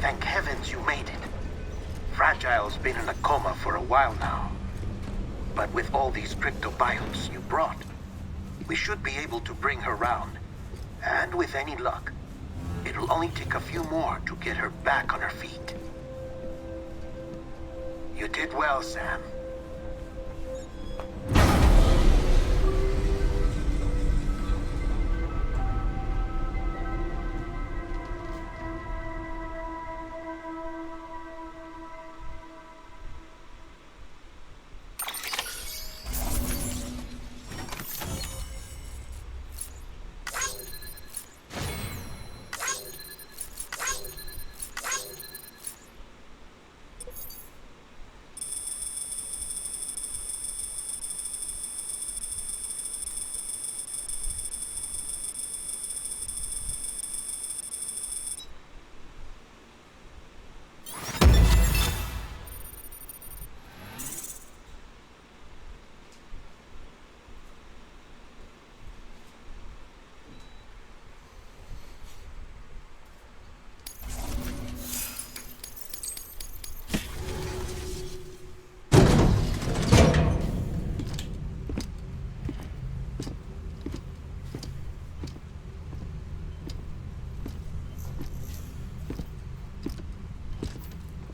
Thank heavens you made it. Fragile's been in a coma for a while now. But with all these cryptobiotes you brought, we should be able to bring her round. And with any luck, it'll only take a few more to get her back on her feet. You did well, Sam.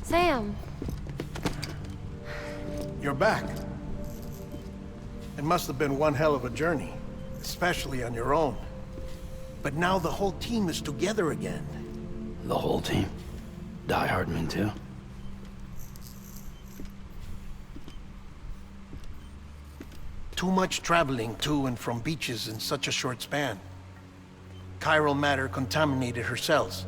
Sam! You're back. It must have been one hell of a journey, especially on your own. But now the whole team is together again. The whole team? Die Hardman too? Too much traveling to and from beaches in such a short span. Chiral matter contaminated her cells,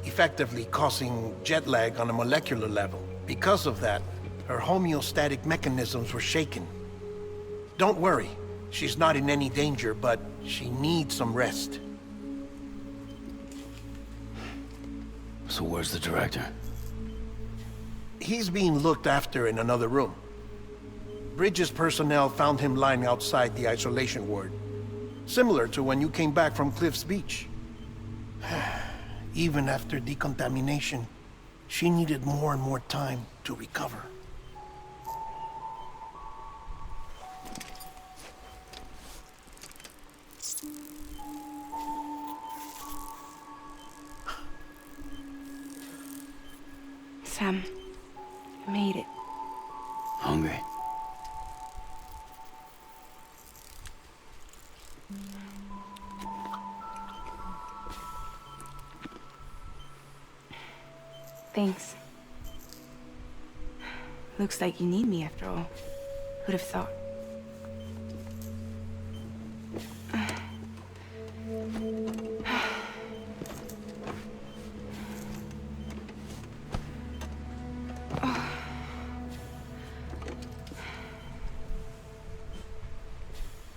effectively causing jet lag on a molecular level. Because of that, her homeostatic mechanisms were shaken. Don't worry, she's not in any danger, but she needs some rest. So where's the director? He's being looked after in another room. Bridges personnel found him lying outside the isolation ward, similar to when you came back from Cliff's Beach. Even after decontamination, she needed more and more time to recover. Sam, I made it. Hungry? Thanks. Looks like you need me after all. Who'd have thought?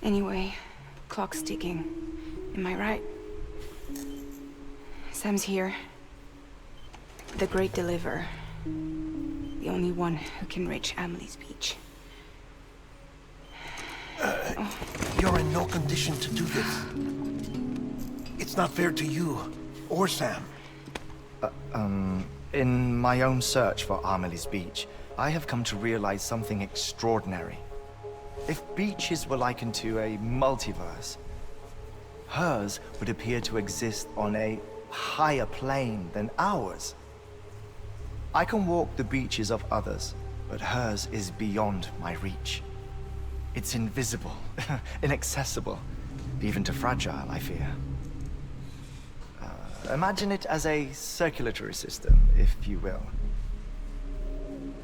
Anyway, clock's ticking. Am I right? Sam's here. The Great Deliverer. The only one who can reach Amelie's Beach. You're in no condition to do this. It's not fair to you, or Sam. In my own search for Amelie's Beach, I have come to realize something extraordinary. If beaches were likened to a multiverse, hers would appear to exist on a higher plane than ours. I can walk the beaches of others, but hers is beyond my reach. It's invisible, inaccessible, even to Fragile, I fear. Imagine it as a circulatory system, if you will.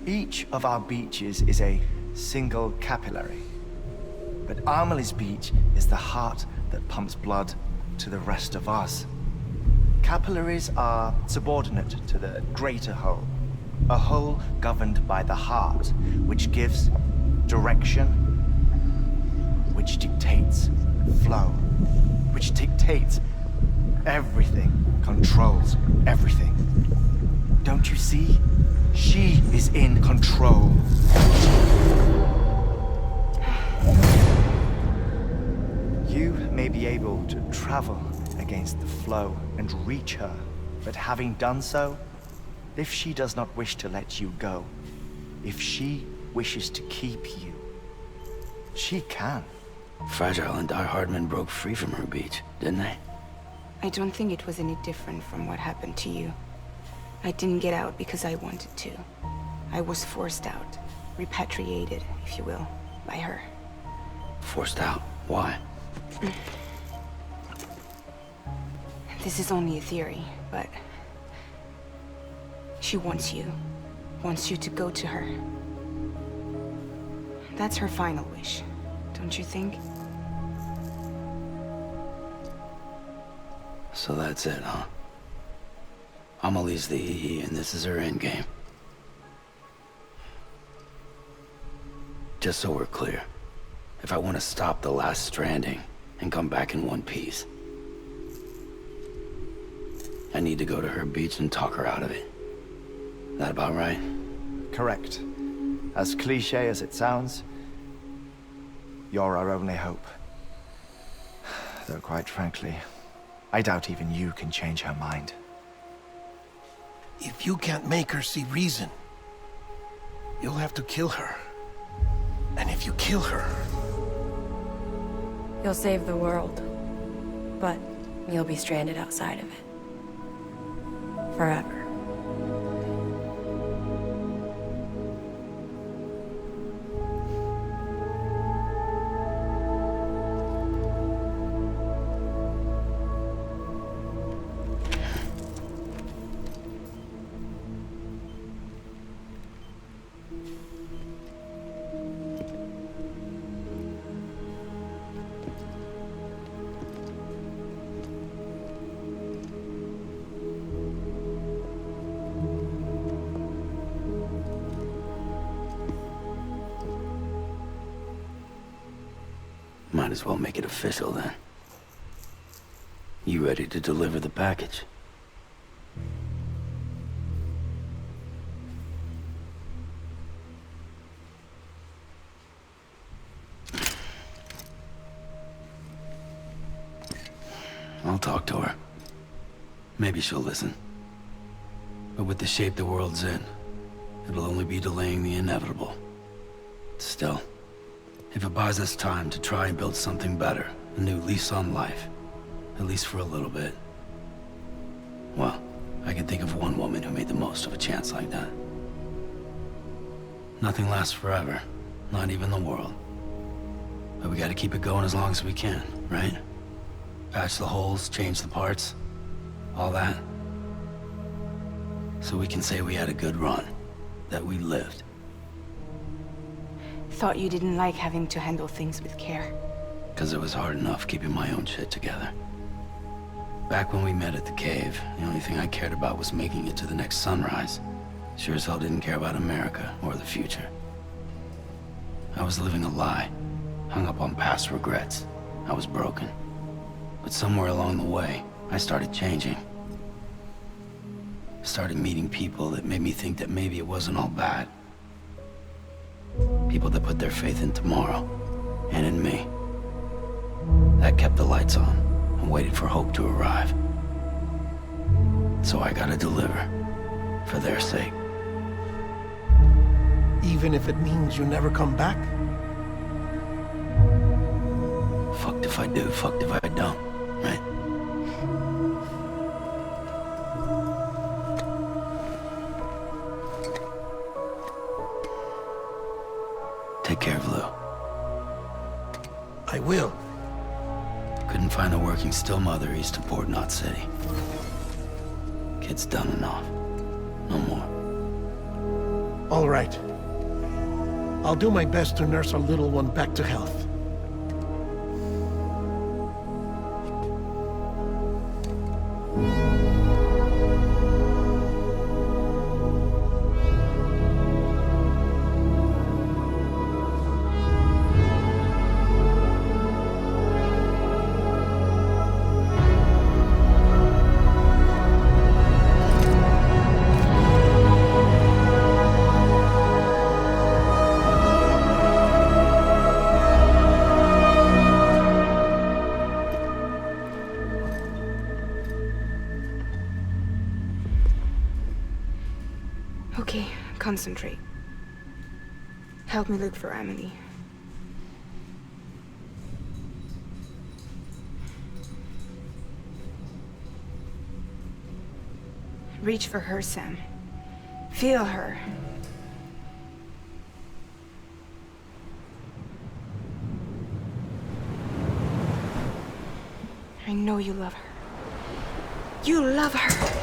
Each of our beaches is a single capillary, but Amelie's Beach is the heart that pumps blood to the rest of us. Capillaries are subordinate to the greater whole, a whole governed by the heart, which gives direction, which dictates flow, which dictates everything, controls everything. Don't you see? She is in control. You may be able to travel against the flow and reach her, but having done so, If she does not wish to let you go, if she wishes to keep you, she can. Fragile and Die Hardman broke free from her beach, didn't they? I don't think it was any different from what happened to you. I didn't get out because I wanted to. I was forced out. Repatriated, if you will, by her. Forced out? Why? This is only a theory, but... she wants you. Wants you to go to her. That's her final wish, don't you think? So that's it, huh? Amelie's the EE, and this is her endgame. Just so we're clear, if I want to stop the last stranding and come back in one piece, I need to go to her beach and talk her out of it. That about right? Correct. As cliché as it sounds, you're our only hope. Though quite frankly, I doubt even you can change her mind. If you can't make her see reason, you'll have to kill her. And if you kill her... You'll save the world, but you'll be stranded outside of it. Forever. Might as well make it official then. You ready to deliver the package? I'll talk to her. Maybe she'll listen. But with the shape the world's in, it'll only be delaying the inevitable. Still, if it buys us time to try and build something better, a new lease on life, at least for a little bit, well, I can think of one woman who made the most of a chance like that. Nothing lasts forever, not even the world. But we gotta keep it going as long as we can, right? Patch the holes, change the parts, all that. So we can say we had a good run, that we lived. Thought you didn't like having to handle things with care. 'Cause it was hard enough keeping my own shit together. Back when we met at the cave, the only thing I cared about was making it to the next sunrise. Sure as hell didn't care about America or the future. I was living a lie, hung up on past regrets. I was broken. But somewhere along the way, I started changing. Started meeting people that made me think that maybe it wasn't all bad. People that put their faith in tomorrow, and in me. That kept the lights on, and waited for hope to arrive. So I gotta deliver, for their sake. Even if it means you never come back? Fucked if I do, fucked if I don't, right? Take care of Lou. I will. Couldn't find a working still mother east of Port Knot City. Kid's done enough. No more. All right. I'll do my best to nurse our little one back to health. Okay, concentrate. Help me look for Emily. Reach for her, Sam. Feel her. I know you love her. You love her!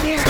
There!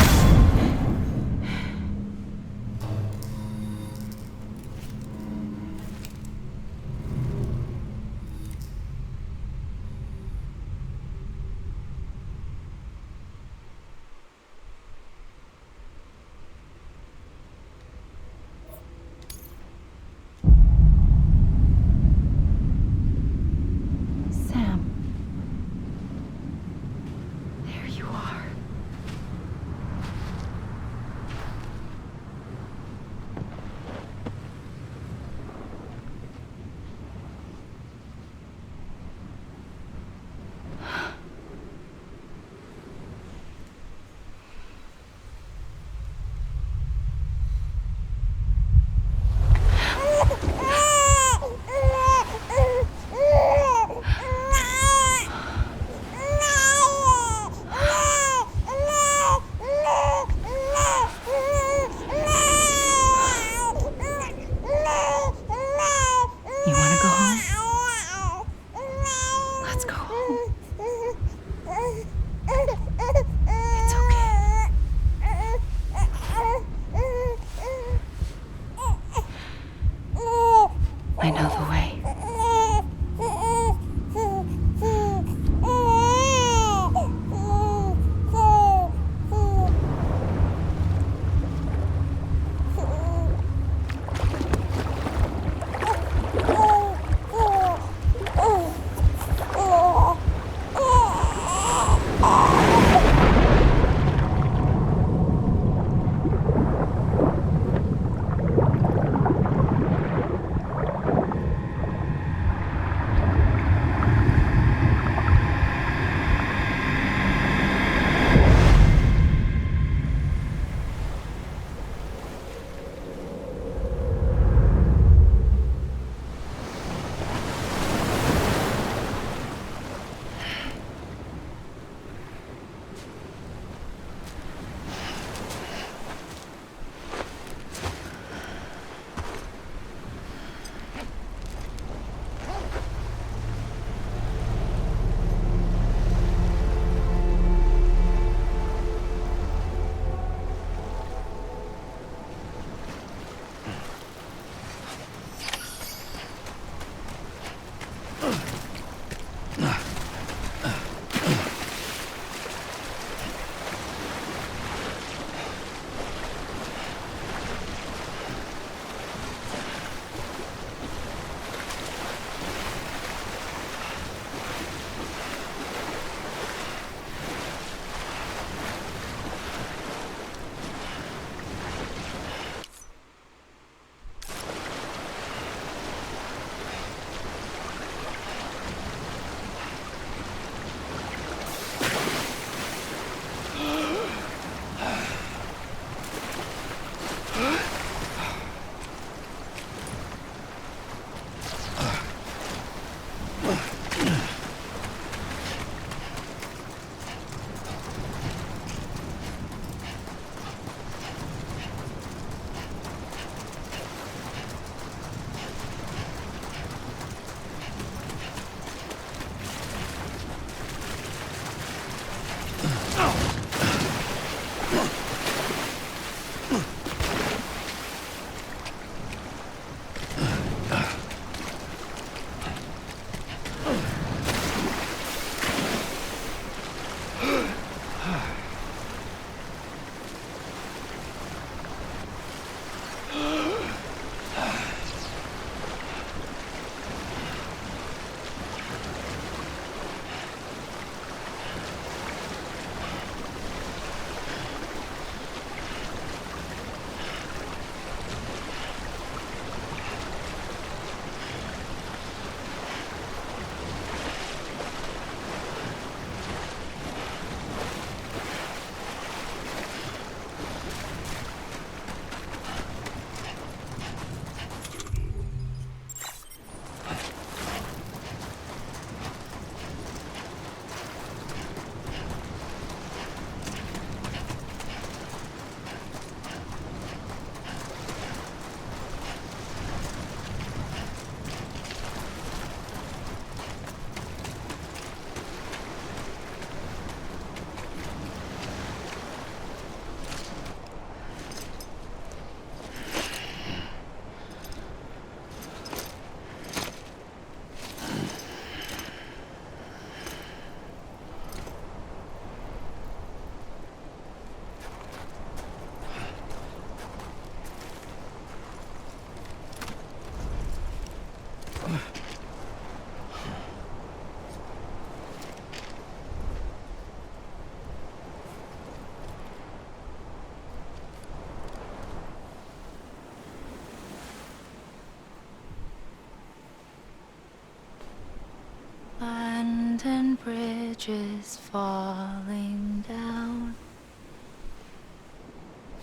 Abandoned bridges falling down,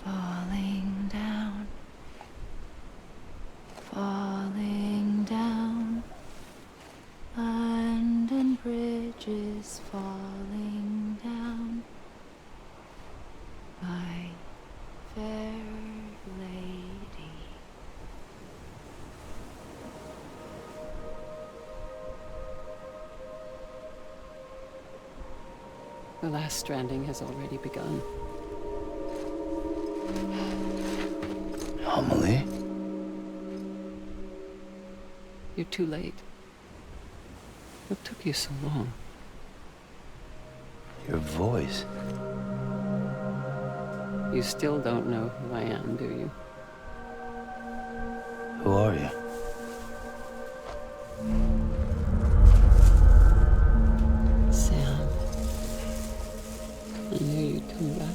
falling down, falling down. Abandoned bridges falling down. My fair lady. The last stranding has already begun. Amelie? You're too late. What took you so long? Your voice. You still don't know who I am, do you? Who are you? Sam. I knew you'd come back.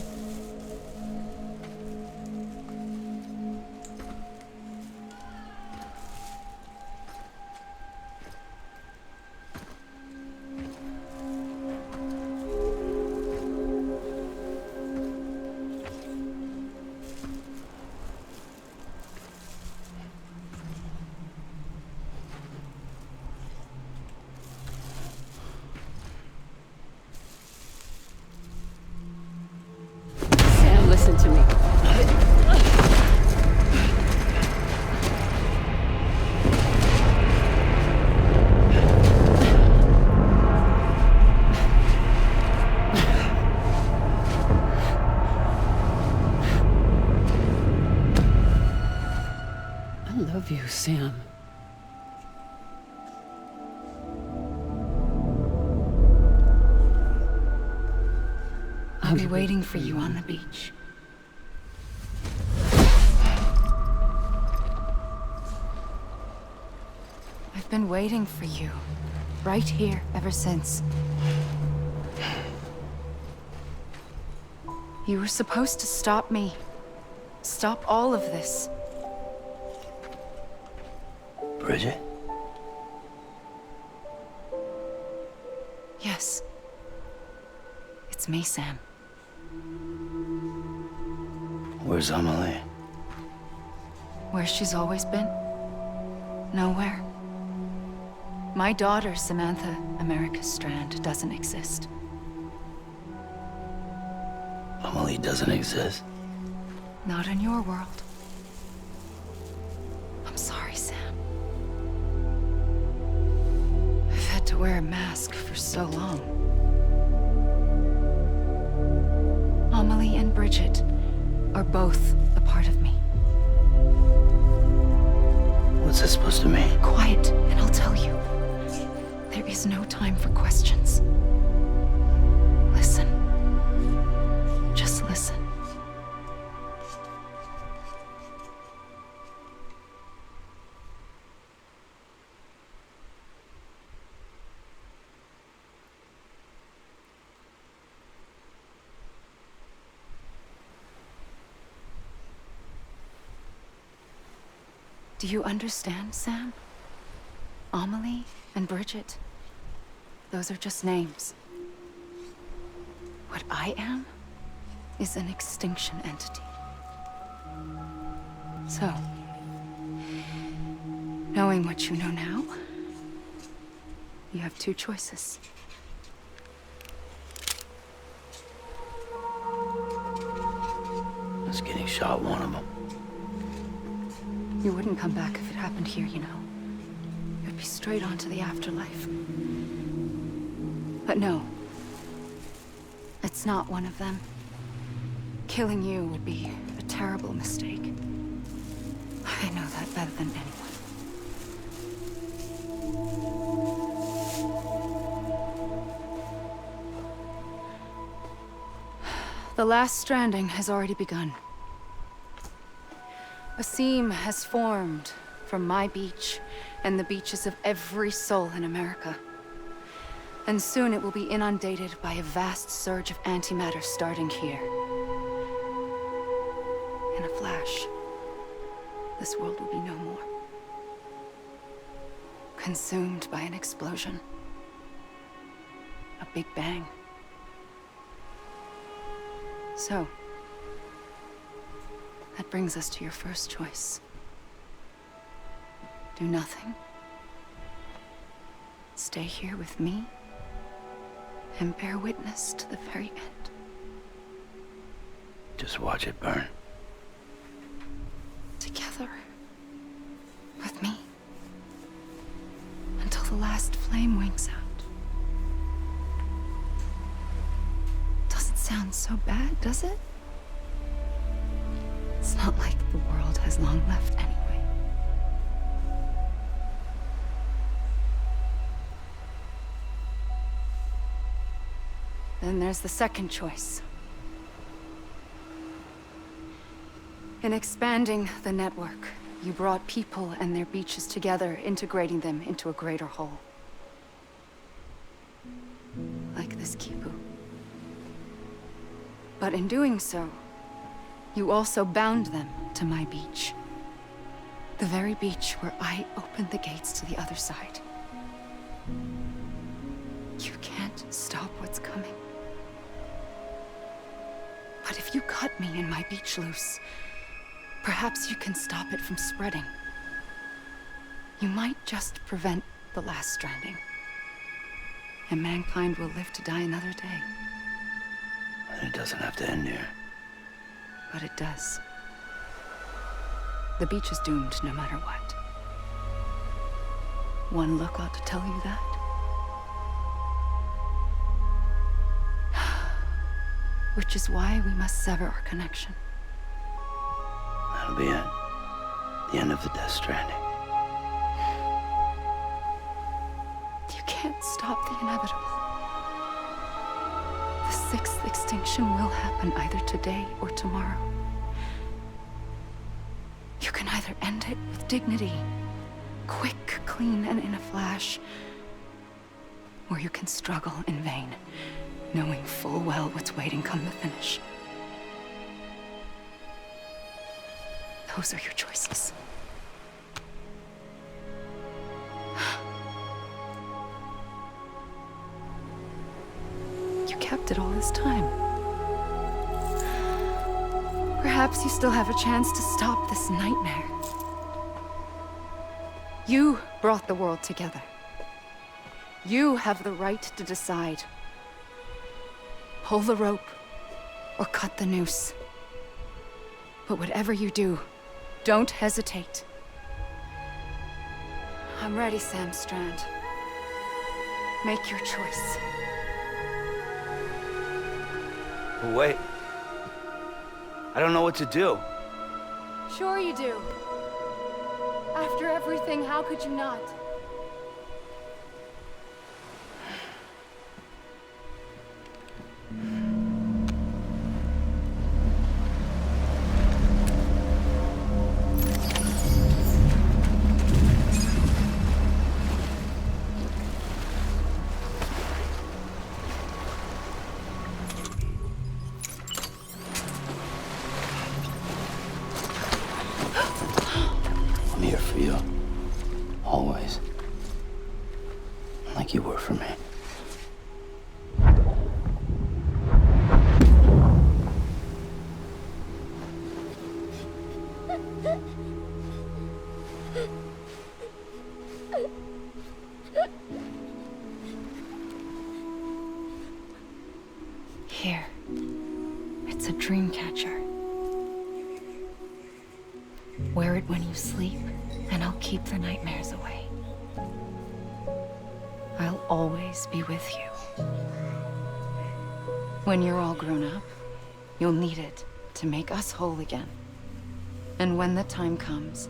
Sam, listen to me. I love you, Sam. I'll be waiting for you on the beach. I've been waiting for you, right here, ever since. You were supposed to stop me. Stop all of this. Bridget? Yes. It's me, Sam. Where's Amelie? Where she's always been? Nowhere. My daughter, Samantha America Strand, doesn't exist. Amelie doesn't exist? Not in your world. I'm sorry, Sam. I've had to wear a mask for so long. Amelie and Bridget are both a part of me. What's this supposed to mean? Quiet, and I'll tell you. There is no time for questions. Listen. Just listen. Do you understand, Sam? Amelie and Bridget, those are just names. What I am is an extinction entity. So, knowing what you know now, you have two choices. Is getting shot one of them? You wouldn't come back if it happened here, you know. You'd be straight on to the afterlife. But no. It's not one of them. Killing you would be a terrible mistake. I know that better than anyone. The last stranding has already begun. A seam has formed from my beach and the beaches of every soul in America. And soon it will be inundated by a vast surge of antimatter starting here. In a flash, this world will be no more. Consumed by an explosion. a big bang. So, that brings us to your first choice. Do nothing. Stay here with me and bear witness to the very end. Just watch it burn. Together. With me. Until the last flame winks out. Doesn't sound so bad, does it? It's not like the world has long left anyway. Then there's the second choice. In expanding the network, you brought people and their beaches together, integrating them into a greater whole. Like this Kipu. But in doing so, you also bound them to my beach. The very beach where I opened the gates to the other side. You can't stop what's coming. But if you cut me and my beach loose, perhaps you can stop it from spreading. You might just prevent the last stranding. And mankind will live to die another day. And it doesn't have to end here. But it does. The beach is doomed no matter what. One look ought to tell you that. Which is why we must sever our connection. That'll be it. The end of the Death Stranding. You can't stop the inevitable. The sixth extinction will happen either today or tomorrow. You can either end it with dignity, quick, clean, and in a flash, or you can struggle in vain, knowing full well what's waiting come the finish. Those are your choices. You kept it all this time. Perhaps you still have a chance to stop this nightmare. You brought the world together. You have the right to decide. Pull the rope, or cut the noose. But whatever you do, don't hesitate. I'm ready, Sam Strand. Make your choice. But wait. I don't know what to do. Sure you do. After everything, how could you not? I'm here for you. Always. Like you were for me. Here. It's a dream catcher. Wear it when you sleep, and I'll keep the nightmares away. I'll always be with you. When you're all grown up, you'll need it to make us whole again. And when the time comes,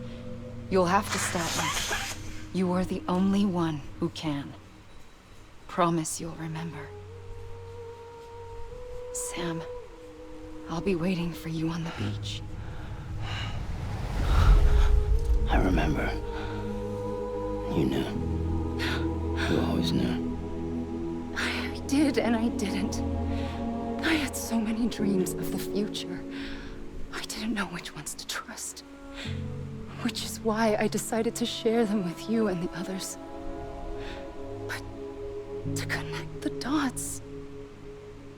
you'll have to stop me. You are the only one who can. Promise you'll remember. Sam, I'll be waiting for you on the beach. I remember. You knew. You always knew. I did and I didn't. I had so many dreams of the future. I didn't know which ones to trust. Which is why I decided to share them with you and the others. But to connect the dots,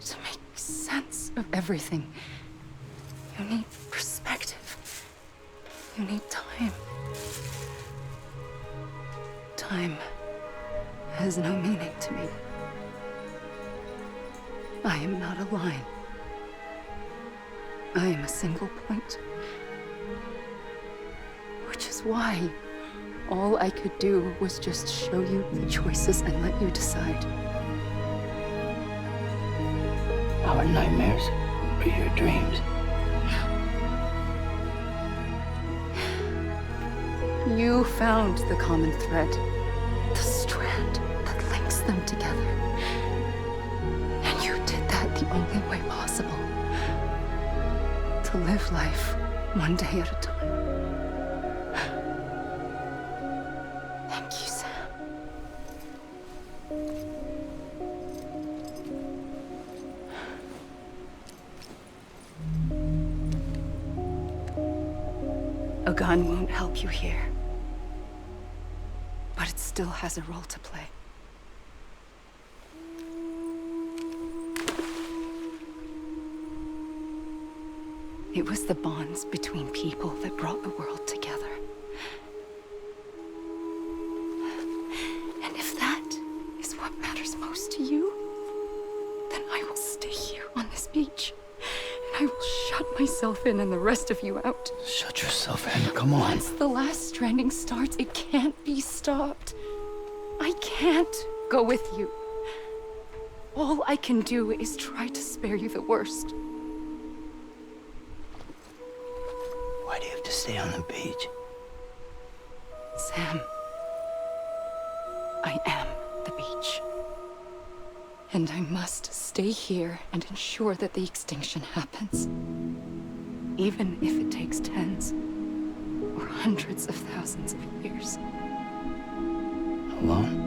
to make sense of everything. You need perspective. You need time. Time has no meaning to me. I am not a line. I am a single point. Which is why all I could do was just show you the choices and let you decide. Our nightmares are your dreams. You found the common thread, the strand that links them together. And you did that the only way possible. To live life one day at a time. Thank you, Sam. A gun won't help you here. But it still has a role to play. It was the bonds between people that brought the world together. And if that is what matters most to you, then I will stay here on this beach. And I will shut myself in and the rest of you out. Shut yourself in, come on. Once the last stranding starts, it can't be stopped. I can't go with you. All I can do is try to spare you the worst. Why do you have to stay on the beach? Sam, I am the beach. And I must stay here and ensure that the extinction happens. Even if it takes tens or hundreds of thousands of years. Alone?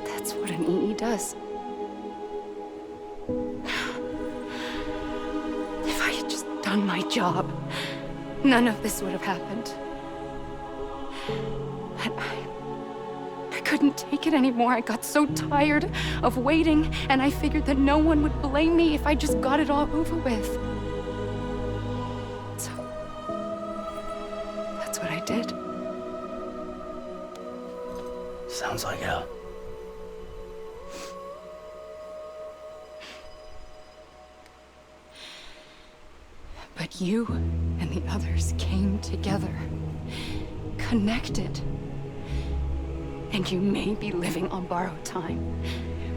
That's what an EE does. If I had just done my job, none of this would have happened. But I couldn't take it anymore. I got so tired of waiting, and I figured that no one would blame me if I just got it all over with. So, that's what I did. Sounds like hell. But you and the others came together, connected. And you may be living on borrowed time,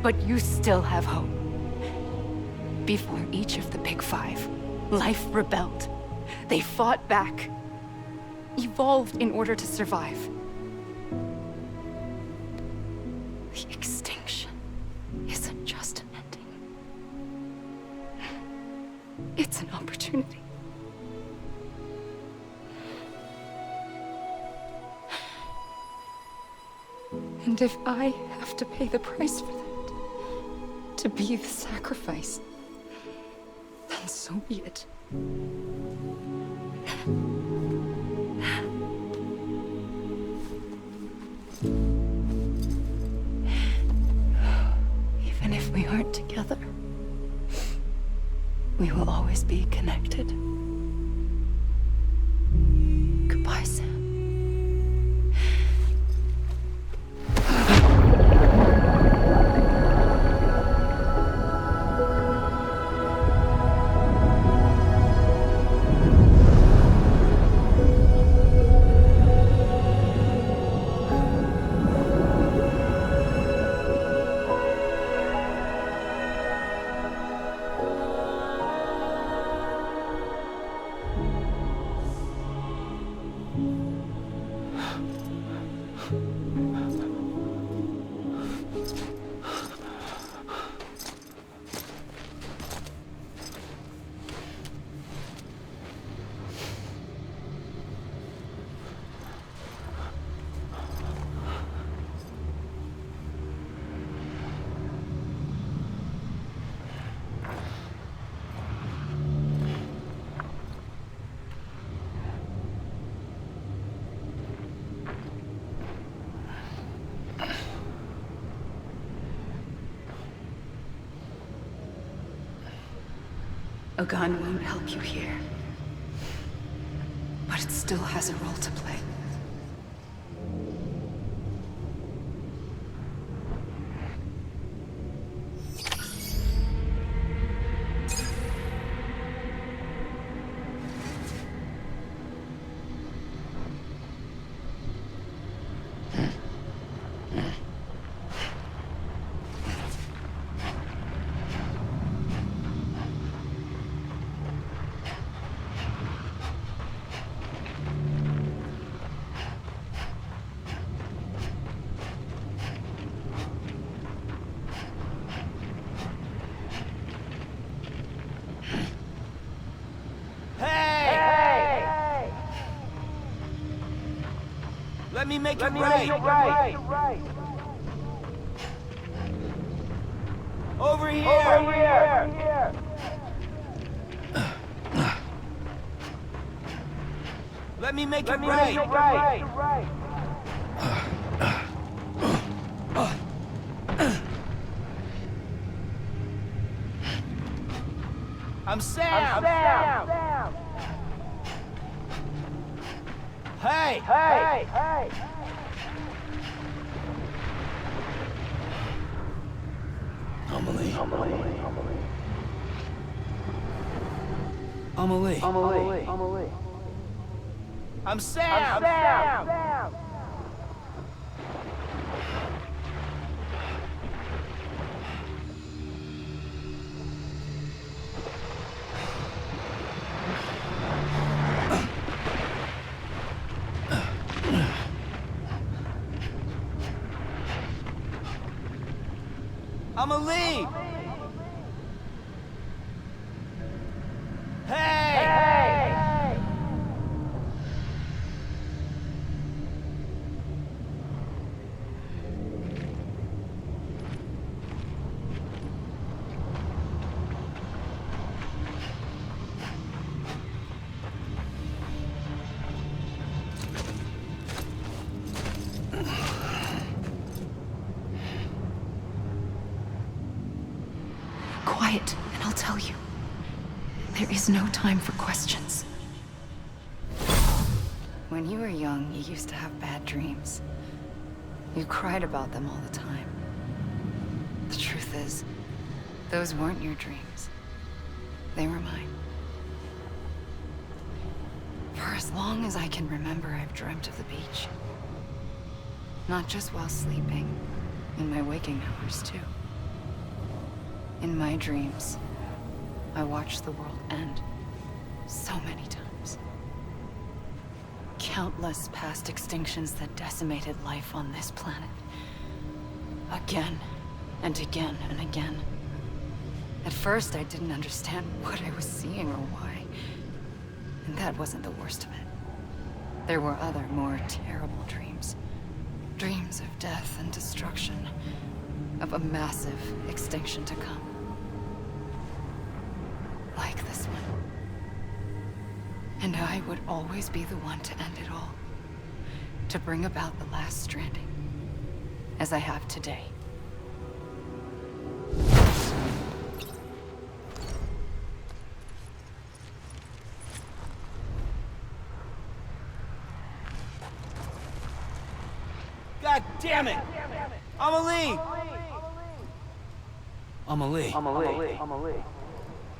but you still have hope. Before each of the Big Five, life rebelled. They fought back, evolved in order to survive. The extinction isn't just an ending. It's an opportunity. And if I have to pay the price for that, to be the sacrifice, then so be it. Even if we aren't together, we will always be connected. Goodbye, Sam. A gun won't help you here. But it still has a role to play. Let me make it right. Over here. Let me make it right. I'm Sam. Hey. Amelie. I'm Sam. Amelie! Hey! Quiet, and I'll tell you. There is no time for questions. When you were young, you used to have bad dreams. You cried about them all the time. The truth is, those weren't your dreams. They were mine. For as long as I can remember, I've dreamt of the beach. Not just while sleeping, in my waking hours, too. In my dreams, I watched the world end so many times. Countless past extinctions that decimated life on this planet. Again and again and again. At first, I didn't understand what I was seeing or why. And that wasn't the worst of it. There were other, more terrible dreams. Dreams of death and destruction. Of a massive extinction to come. Like this one. And I would always be the one to end it all. To bring about the last stranding. As I have today. God damn it! Amelie!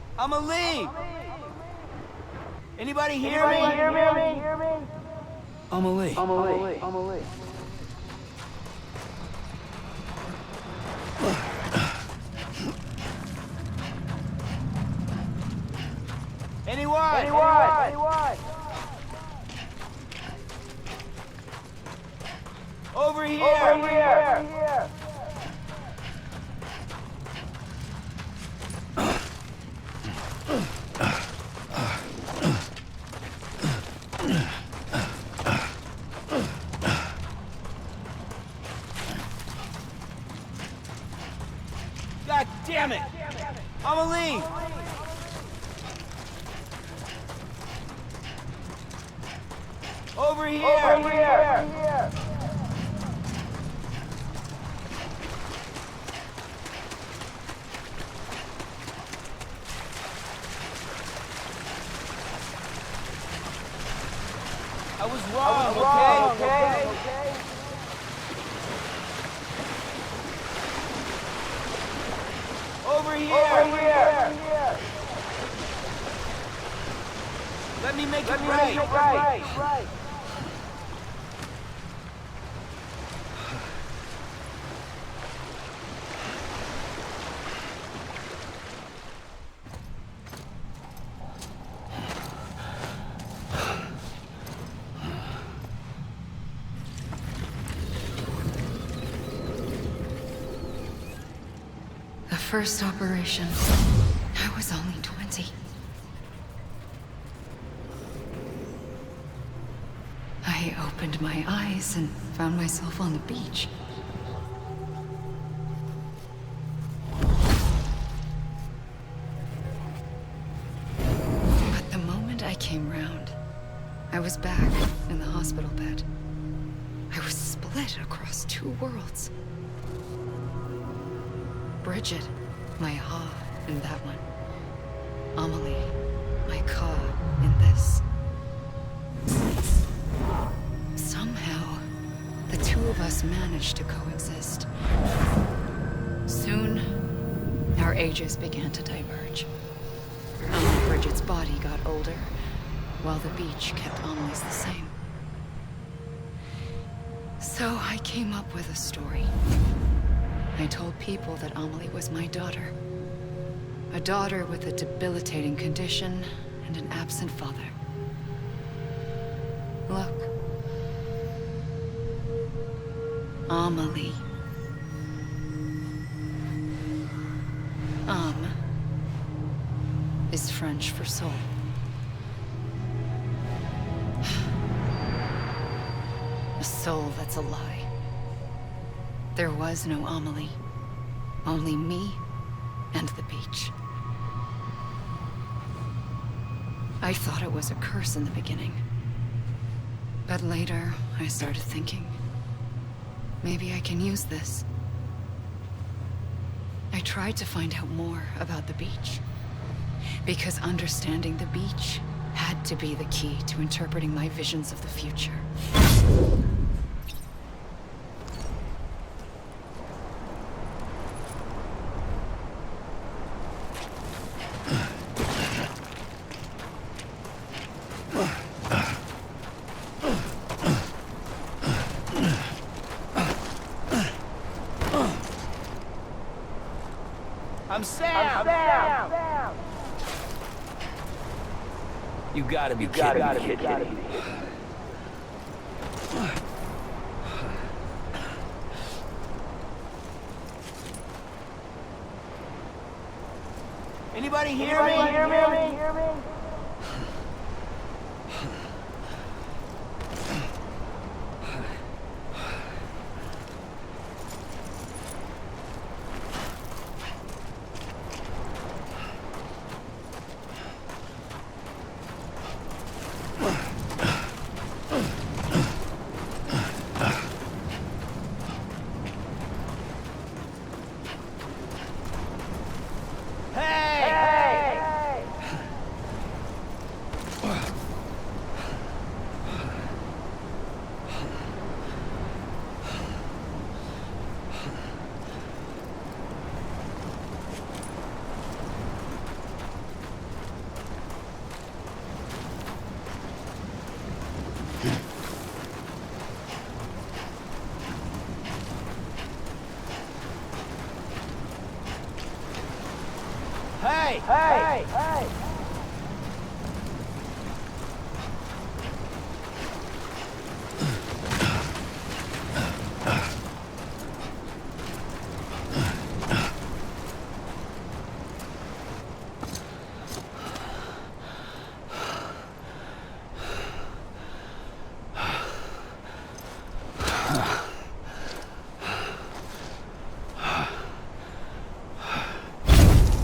Amelie! Anybody hear me? Amelie. Anyone? Over here! God damn it! Amelie! Over here! was wrong, okay? Over here! Let me make it right! The first operation, I was only 20. I opened my eyes and found myself on the beach. But the moment I came round, I was back in the hospital bed. I was split across two worlds. Bridget, my Ha in that one. Amelie, my Ka in this. Somehow, the two of us managed to coexist. Soon, our ages began to diverge. Bridget's body got older, while the beach kept Amelie's the same. So I came up with a story. I told people that Amelie was my daughter. A daughter with a debilitating condition and an absent father. Look. Amelie. Is French for soul. A soul that's a lie. There was no Amelie. Only me and the beach. I thought it was a curse in the beginning. But later, I started thinking, maybe I can use this. I tried to find out more about the beach. Because understanding the beach had to be the key to interpreting my visions of the future. I'm Sam! You gotta be kidding me. Anybody hear me? Hey!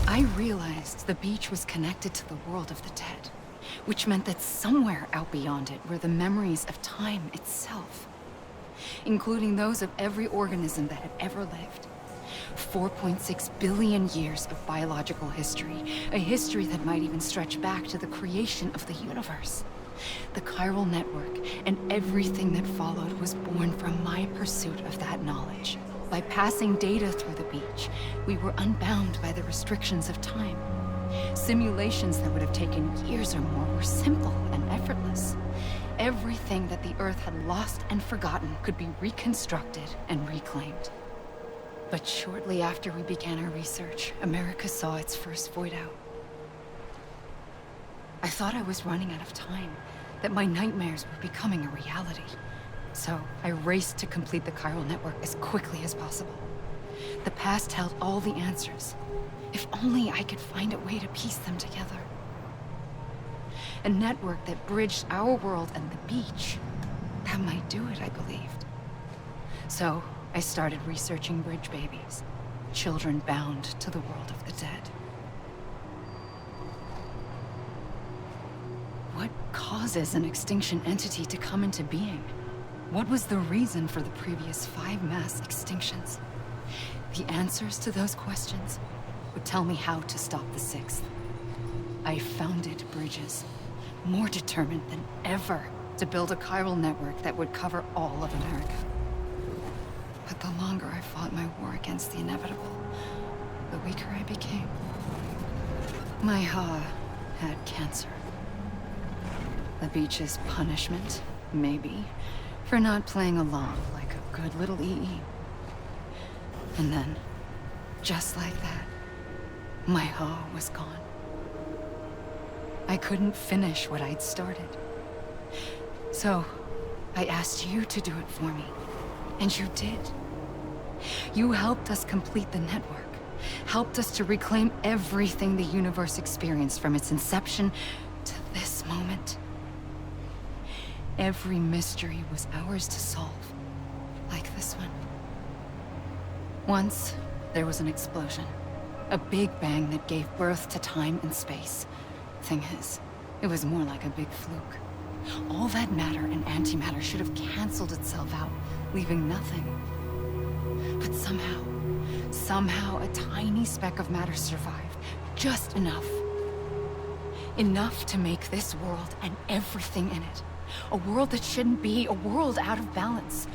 I realized the beach was connected to the world of the dead, which meant that somewhere out beyond it were the memories of time itself, including those of every organism that had ever lived. 4.6 billion years of biological history, a history that might even stretch back to the creation of the universe. The chiral network and everything that followed was born from my pursuit of that knowledge. By passing data through the beach, we were unbound by the restrictions of time. Simulations that would have taken years or more were simple and effortless. Everything that the Earth had lost and forgotten could be reconstructed and reclaimed. But shortly after we began our research, America saw its first void out. I thought I was running out of time, that my nightmares were becoming a reality. So I raced to complete the chiral network as quickly as possible. The past held all the answers. If only I could find a way to piece them together. A network that bridged our world and the beach. That might do it, I believed. So I started researching bridge babies, children bound to the world of the dead. What causes an extinction entity to come into being? What was the reason for the previous 5 mass extinctions? The answers to those questions would tell me how to stop the 6th. I founded bridges, more determined than ever to build a chiral network that would cover all of America. But the longer I fought my war against the inevitable, the weaker I became. My Ha had cancer. The beach's punishment, maybe, for not playing along like a good little EE. And then, just like that, my Ha was gone. I couldn't finish what I'd started. So, I asked you to do it for me, and you did. You helped us complete the network, helped us to reclaim everything the universe experienced from its inception to this moment. Every mystery was ours to solve, like this one. Once, there was an explosion. A big bang that gave birth to time and space. Thing is, it was more like a big fluke. All that matter and antimatter should have canceled itself out, leaving nothing. But somehow a tiny speck of matter survived. Just enough. Enough to make this world and everything in it. A world that shouldn't be, a world out of balance.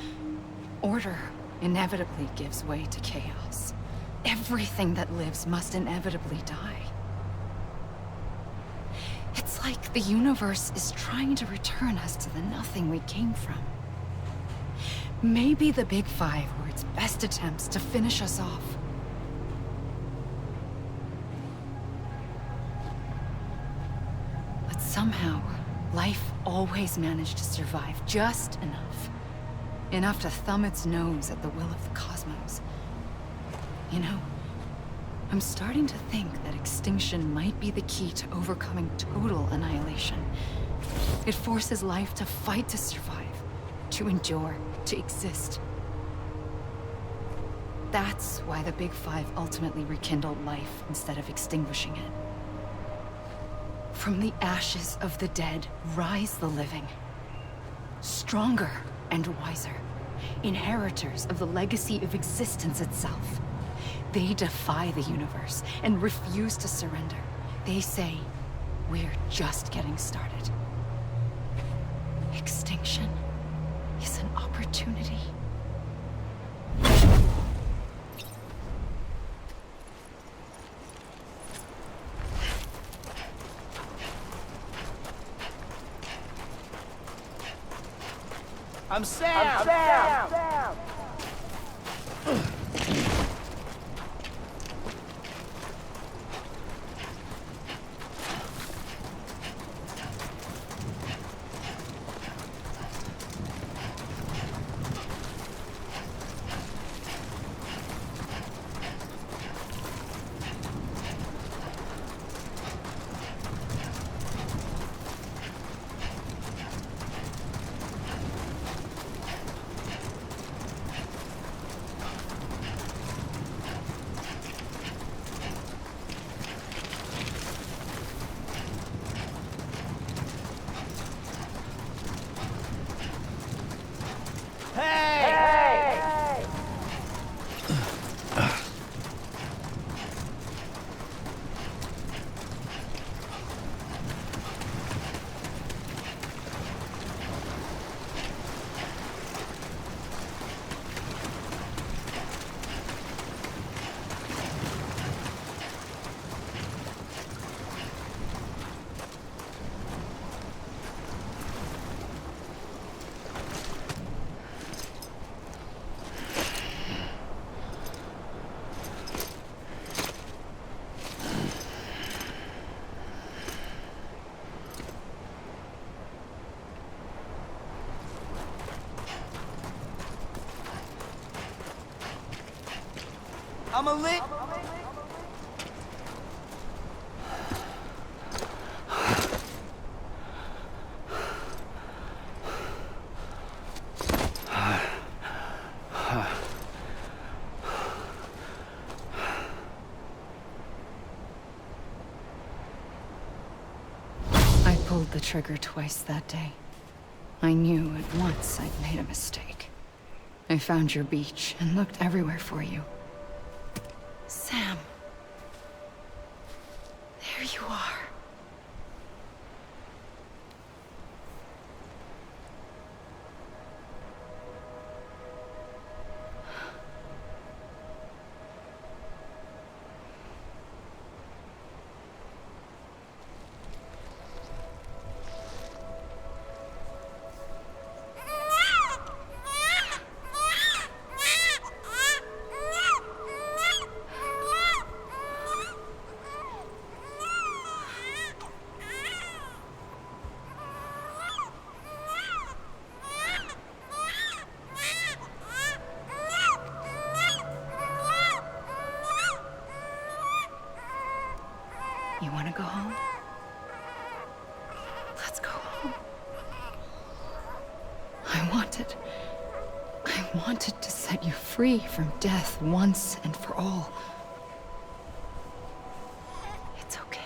Order inevitably gives way to chaos. Everything that lives must inevitably die. It's like the universe is trying to return us to the nothing we came from. Maybe the Big Five were its best attempts to finish us off. But somehow, life always managed to survive just enough. Enough to thumb its nose at the will of the cosmos. You know, I'm starting to think that extinction might be the key to overcoming total annihilation. It forces life to fight to survive, to endure, to exist. That's why the Big Five ultimately rekindled life instead of extinguishing it. From the ashes of the dead, rise the living. Stronger and wiser. Inheritors of the legacy of existence itself. They defy the universe and refuse to surrender. They say, we're just getting started. Extinction is an opportunity. I'm Sam! I'm a lit. I pulled the trigger twice that day. I knew at once I'd made a mistake. I found your beach and looked everywhere for you. Sam. There you are. You want to go home? Let's go home. I wanted to set you free from death once and for all. It's okay.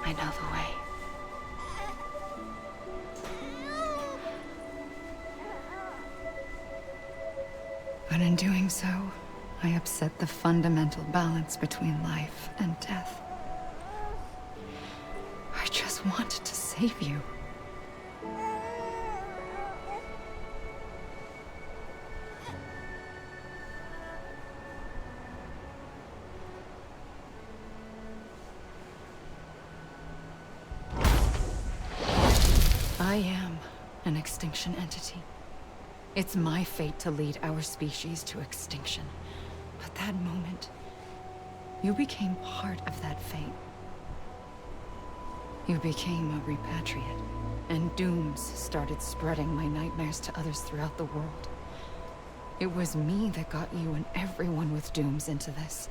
I know the way. But in doing so, I upset the fundamental balance between life and death. I just wanted to save you. I am an extinction entity. It's my fate to lead our species to extinction. But that moment, you became part of that fate. You became a repatriate, and dooms started spreading my nightmares to others throughout the world. It was me that got you and everyone with dooms into this.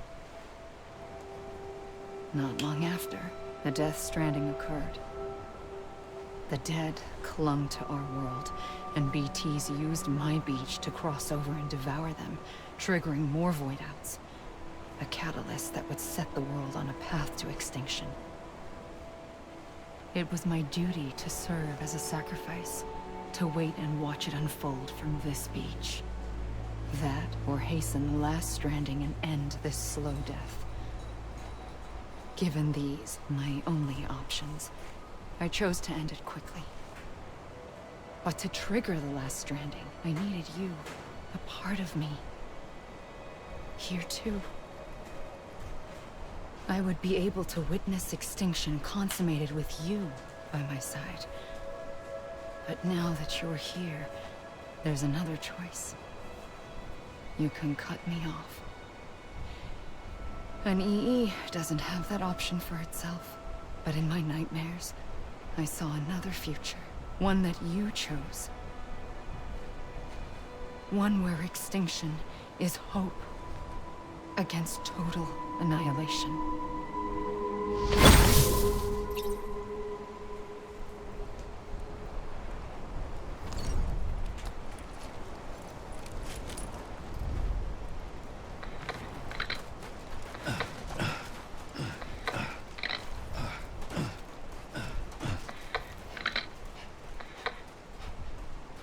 Not long after, the Death Stranding occurred. The dead clung to our world, and BTs used my beach to cross over and devour them, triggering more void-outs. A catalyst that would set the world on a path to extinction. It was my duty to serve as a sacrifice, to wait and watch it unfold from this beach. That, or hasten the last stranding and end this slow death. Given these, my only options, I chose to end it quickly. But to trigger the last stranding, I needed you, a part of me. Here too. I would be able to witness extinction consummated with you by my side. But now that you're here, there's another choice. You can cut me off. An EE doesn't have that option for itself. But in my nightmares, I saw another future. One that you chose. One where extinction is hope against total annihilation.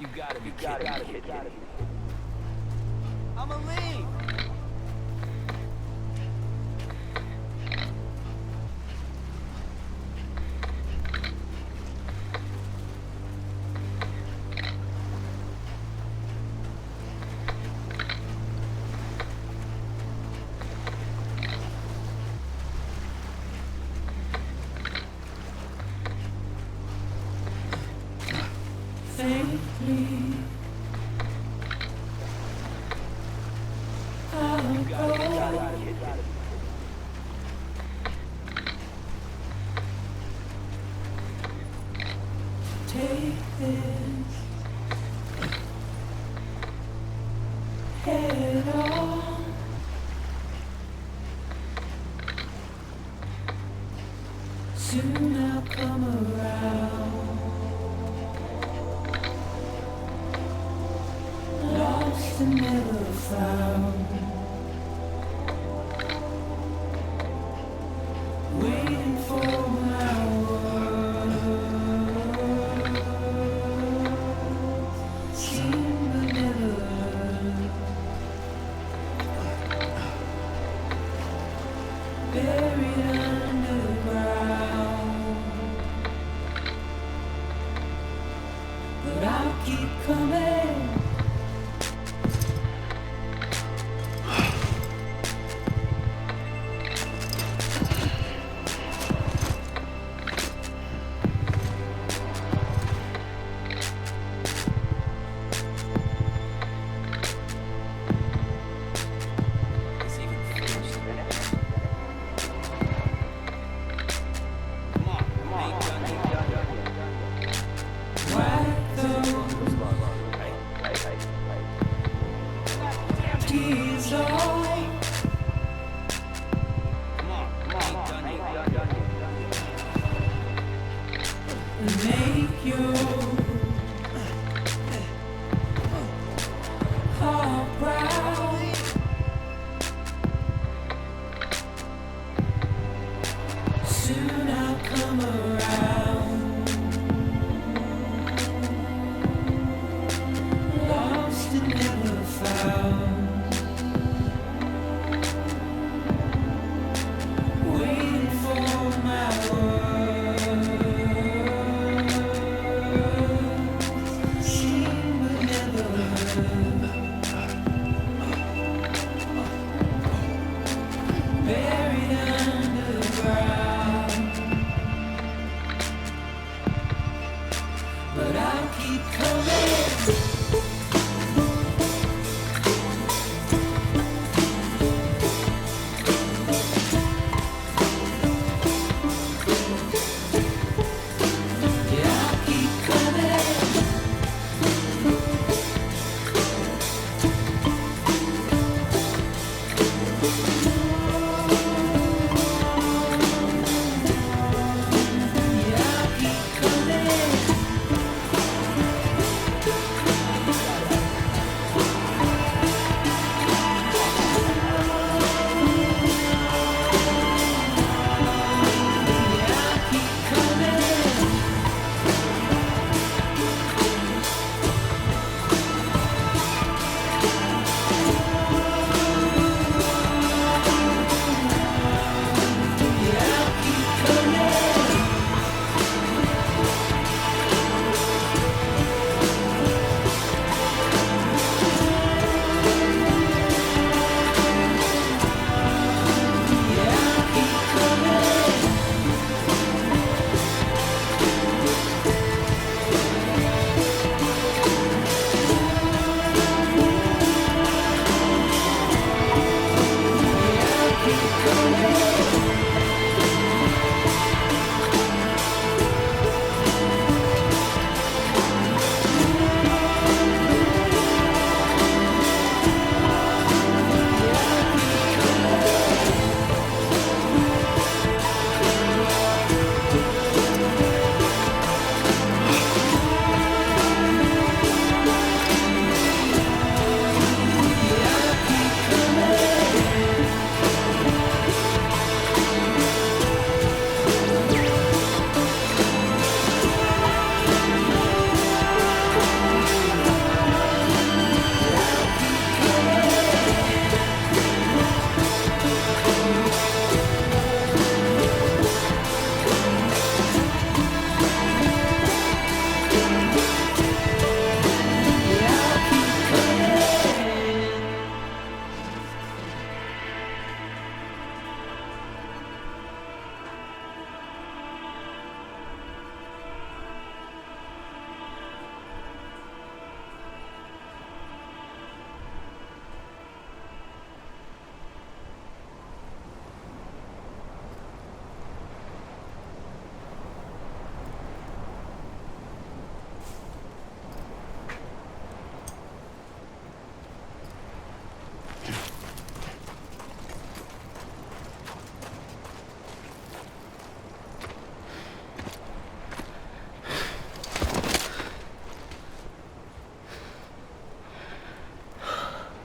You gotta be kidding me. I'm a lead. Take this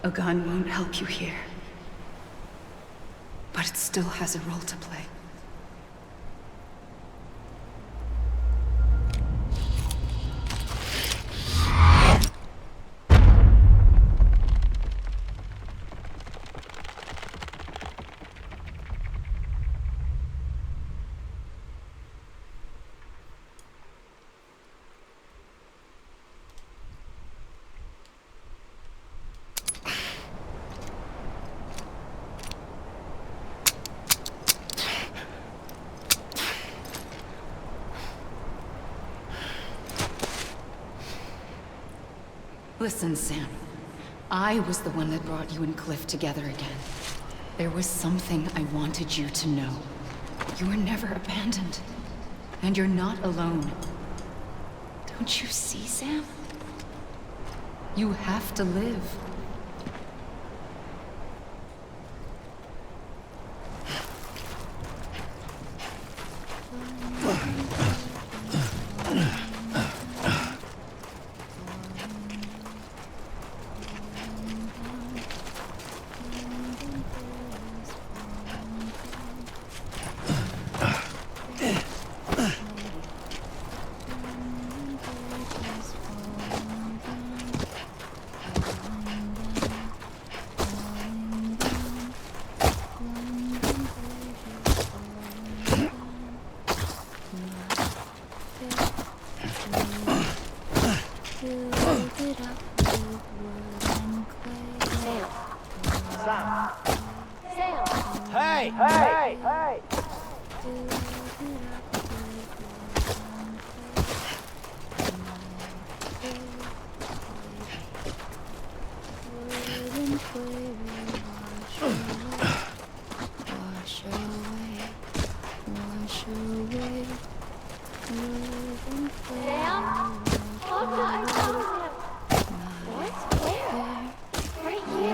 A gun won't help you here. But it still has a role to play. Listen, Sam. I was the one that brought you and Cliff together again. There was something I wanted you to know. You were never abandoned. And you're not alone. Don't you see, Sam? You have to live.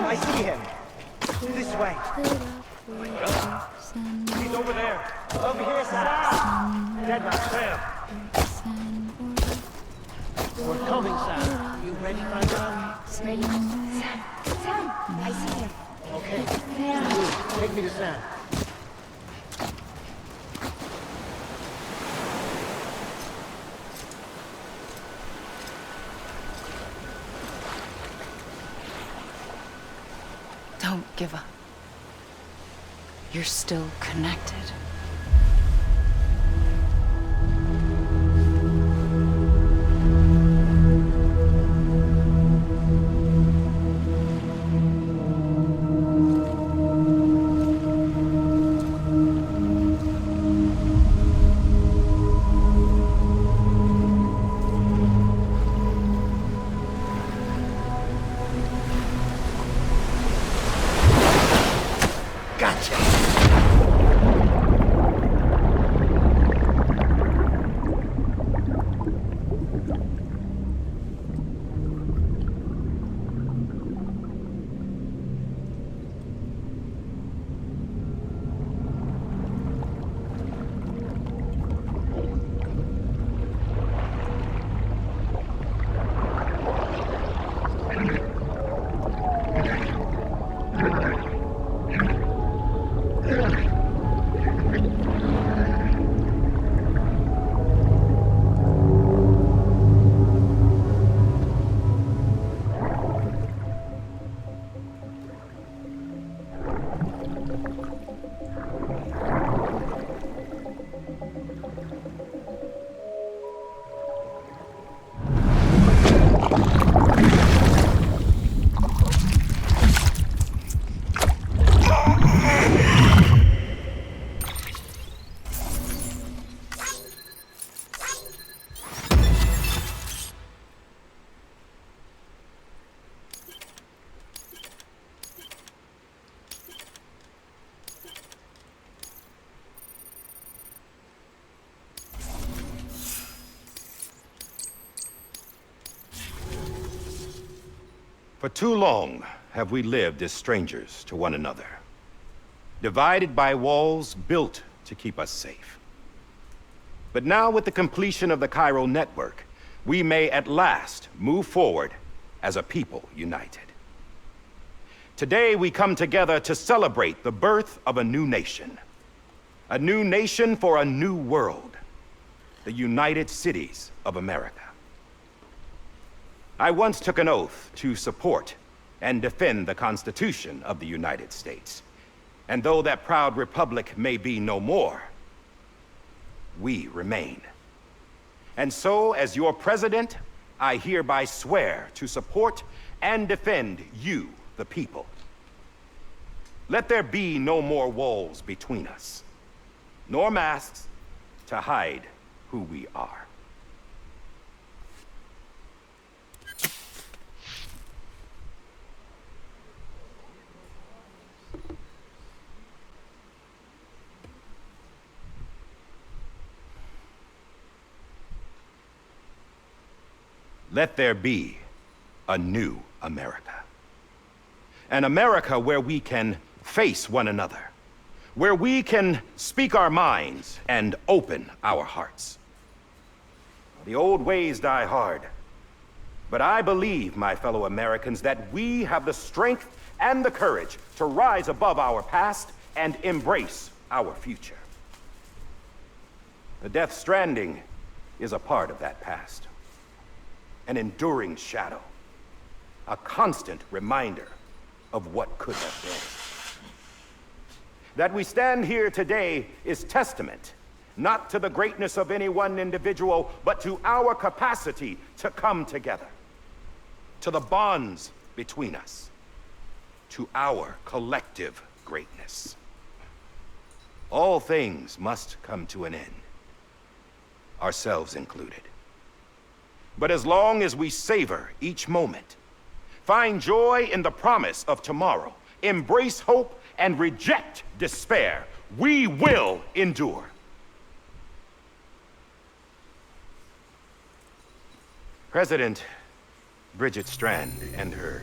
I see him. This way. He's over there. Over here, Sam. Dead man, Sam. We're coming, Sam. You ready, Fragile? Ready? Sam, I see him. Okay. Take me to Sam. Don't give up. You're still connected. For too long have we lived as strangers to one another, divided by walls built to keep us safe. But now, with the completion of the chiral network, we may at last move forward as a people united. Today we come together to celebrate the birth of a new nation. A new nation for a new world. The United Cities of America. I once took an oath to support and defend the Constitution of the United States. And though that proud republic may be no more, we remain. And so, as your president, I hereby swear to support and defend you, the people. Let there be no more walls between us, nor masks to hide who we are. Let there be a new America. An America where we can face one another, where we can speak our minds and open our hearts. The old ways die hard, but I believe, my fellow Americans, that we have the strength and the courage to rise above our past and embrace our future. The Death Stranding is a part of that past. An enduring shadow, a constant reminder of what could have been. That we stand here today is testament, not to the greatness of any one individual, but to our capacity to come together, to the bonds between us, to our collective greatness. All things must come to an end, ourselves included. But as long as we savor each moment, find joy in the promise of tomorrow, embrace hope, and reject despair, we will endure. President Bridget Strand and her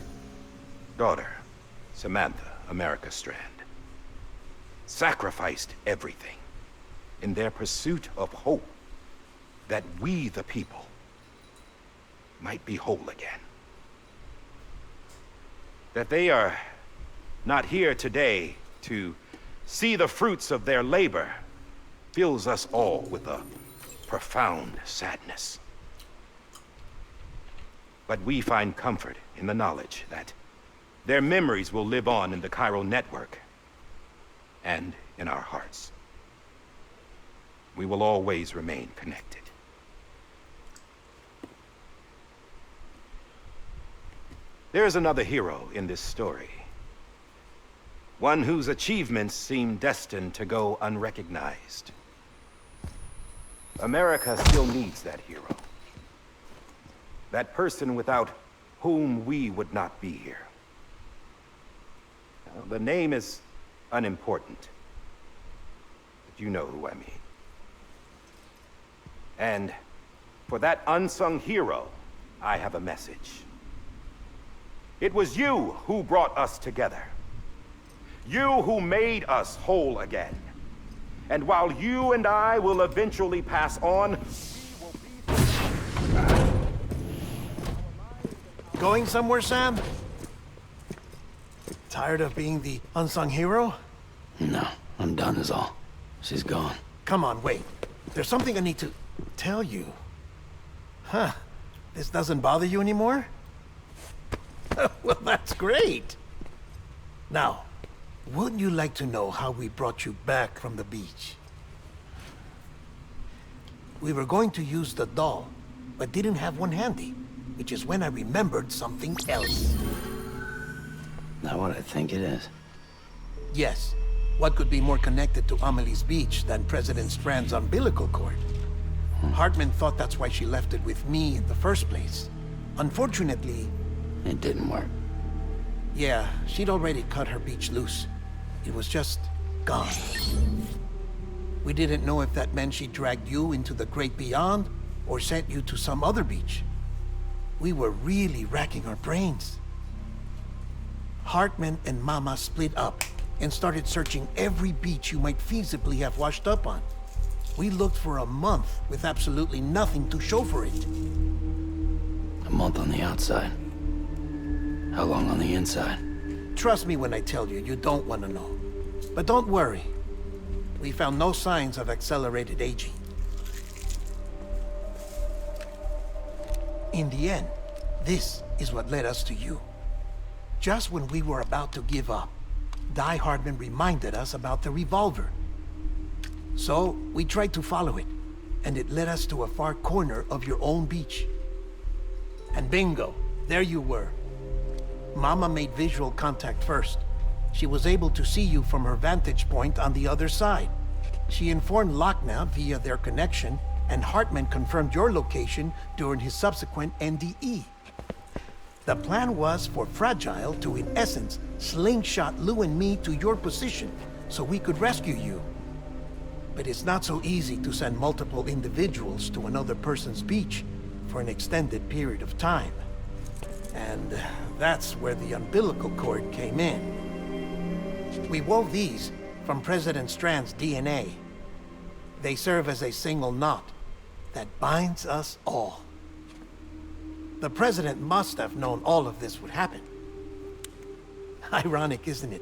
daughter, Samantha America Strand, sacrificed everything in their pursuit of hope that we, the people, might be whole again. That they are not here today to see the fruits of their labor fills us all with a profound sadness. But we find comfort in the knowledge that their memories will live on in the chiral network and in our hearts. We will always remain connected. There is another hero in this story. One whose achievements seem destined to go unrecognized. America still needs that hero. That person without whom we would not be here. Now, the name is unimportant, but you know who I mean. And for that unsung hero, I have a message. It was you who brought us together. You who made us whole again. And while you and I will eventually pass on, Going somewhere, Sam? Tired of being the unsung hero? No, I'm done is all. She's gone. Come on, wait. There's something I need to tell you. Huh. This doesn't bother you anymore? Well, that's great. Now, wouldn't you like to know how we brought you back from the beach? We were going to use the doll, but didn't have one handy, which is when I remembered something else. Not what I think it is. Yes. What could be more connected to Amelie's beach than President Strand's umbilical cord? Hartman thought that's why she left it with me in the first place. Unfortunately... It didn't work. Yeah, she'd already cut her beach loose. It was just gone. We didn't know if that meant she dragged you into the great beyond, or sent you to some other beach. We were really racking our brains. Hartman and Mama split up and started searching every beach you might feasibly have washed up on. We looked for a month with absolutely nothing to show for it. A month on the outside. How long on the inside? Trust me when I tell you, you don't want to know. But don't worry. We found no signs of accelerated aging. In the end, this is what led us to you. Just when we were about to give up, Die Hardman reminded us about the revolver. So, we tried to follow it, and it led us to a far corner of your own beach. And bingo, there you were. Mama made visual contact first. She was able to see you from her vantage point on the other side. She informed Lochna via their connection, and Hartman confirmed your location during his subsequent NDE. The plan was for Fragile to, in essence, slingshot Lou and me to your position so we could rescue you. But it's not so easy to send multiple individuals to another person's beach for an extended period of time. And that's where the umbilical cord came in. We wove these from President Strand's DNA. They serve as a single knot that binds us all. The President must have known all of this would happen. Ironic, isn't it?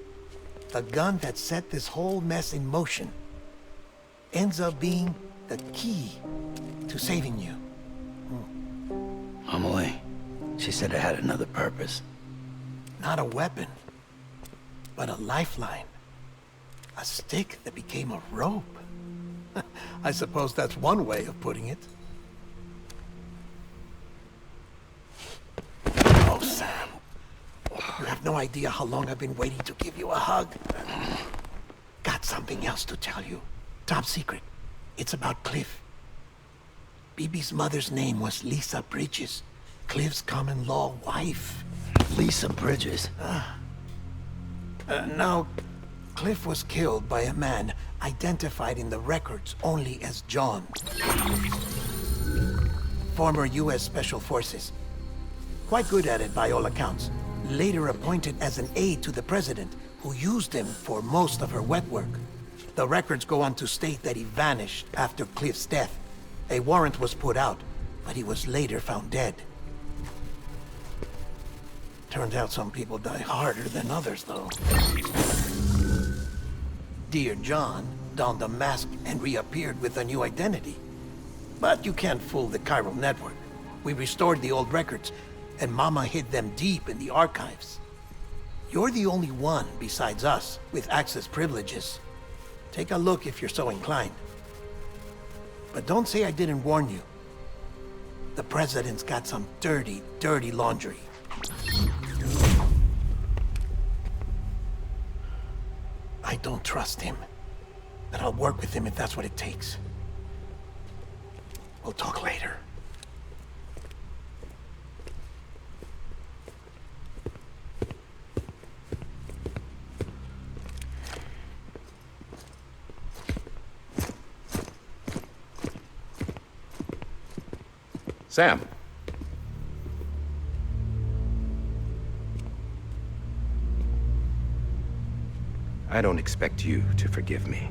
The gun that set this whole mess in motion ends up being the key to saving you. Amelie, she said it had another purpose. Not a weapon, but a lifeline. A stick that became a rope. I suppose that's one way of putting it. Oh, Sam. You have no idea how long I've been waiting to give you a hug. Got something else to tell you. Top secret. It's about Cliff. Bibi's mother's name was Lisa Bridges, Cliff's common-law wife. Lisa Bridges? Now, Cliff was killed by a man identified in the records only as John. Former U.S. Special Forces. Quite good at it by all accounts. Later appointed as an aide to the President, who used him for most of her wet work. The records go on to state that he vanished after Cliff's death. A warrant was put out, but he was later found dead. Turned out some people die harder than others, though. Dear John donned a mask and reappeared with a new identity. But you can't fool the chiral network. We restored the old records, and Mama hid them deep in the archives. You're the only one, besides us, with access privileges. Take a look if you're so inclined. But don't say I didn't warn you. The President's got some dirty, dirty laundry. I don't trust him, but I'll work with him if that's what it takes. We'll talk later. Sam. I don't expect you to forgive me.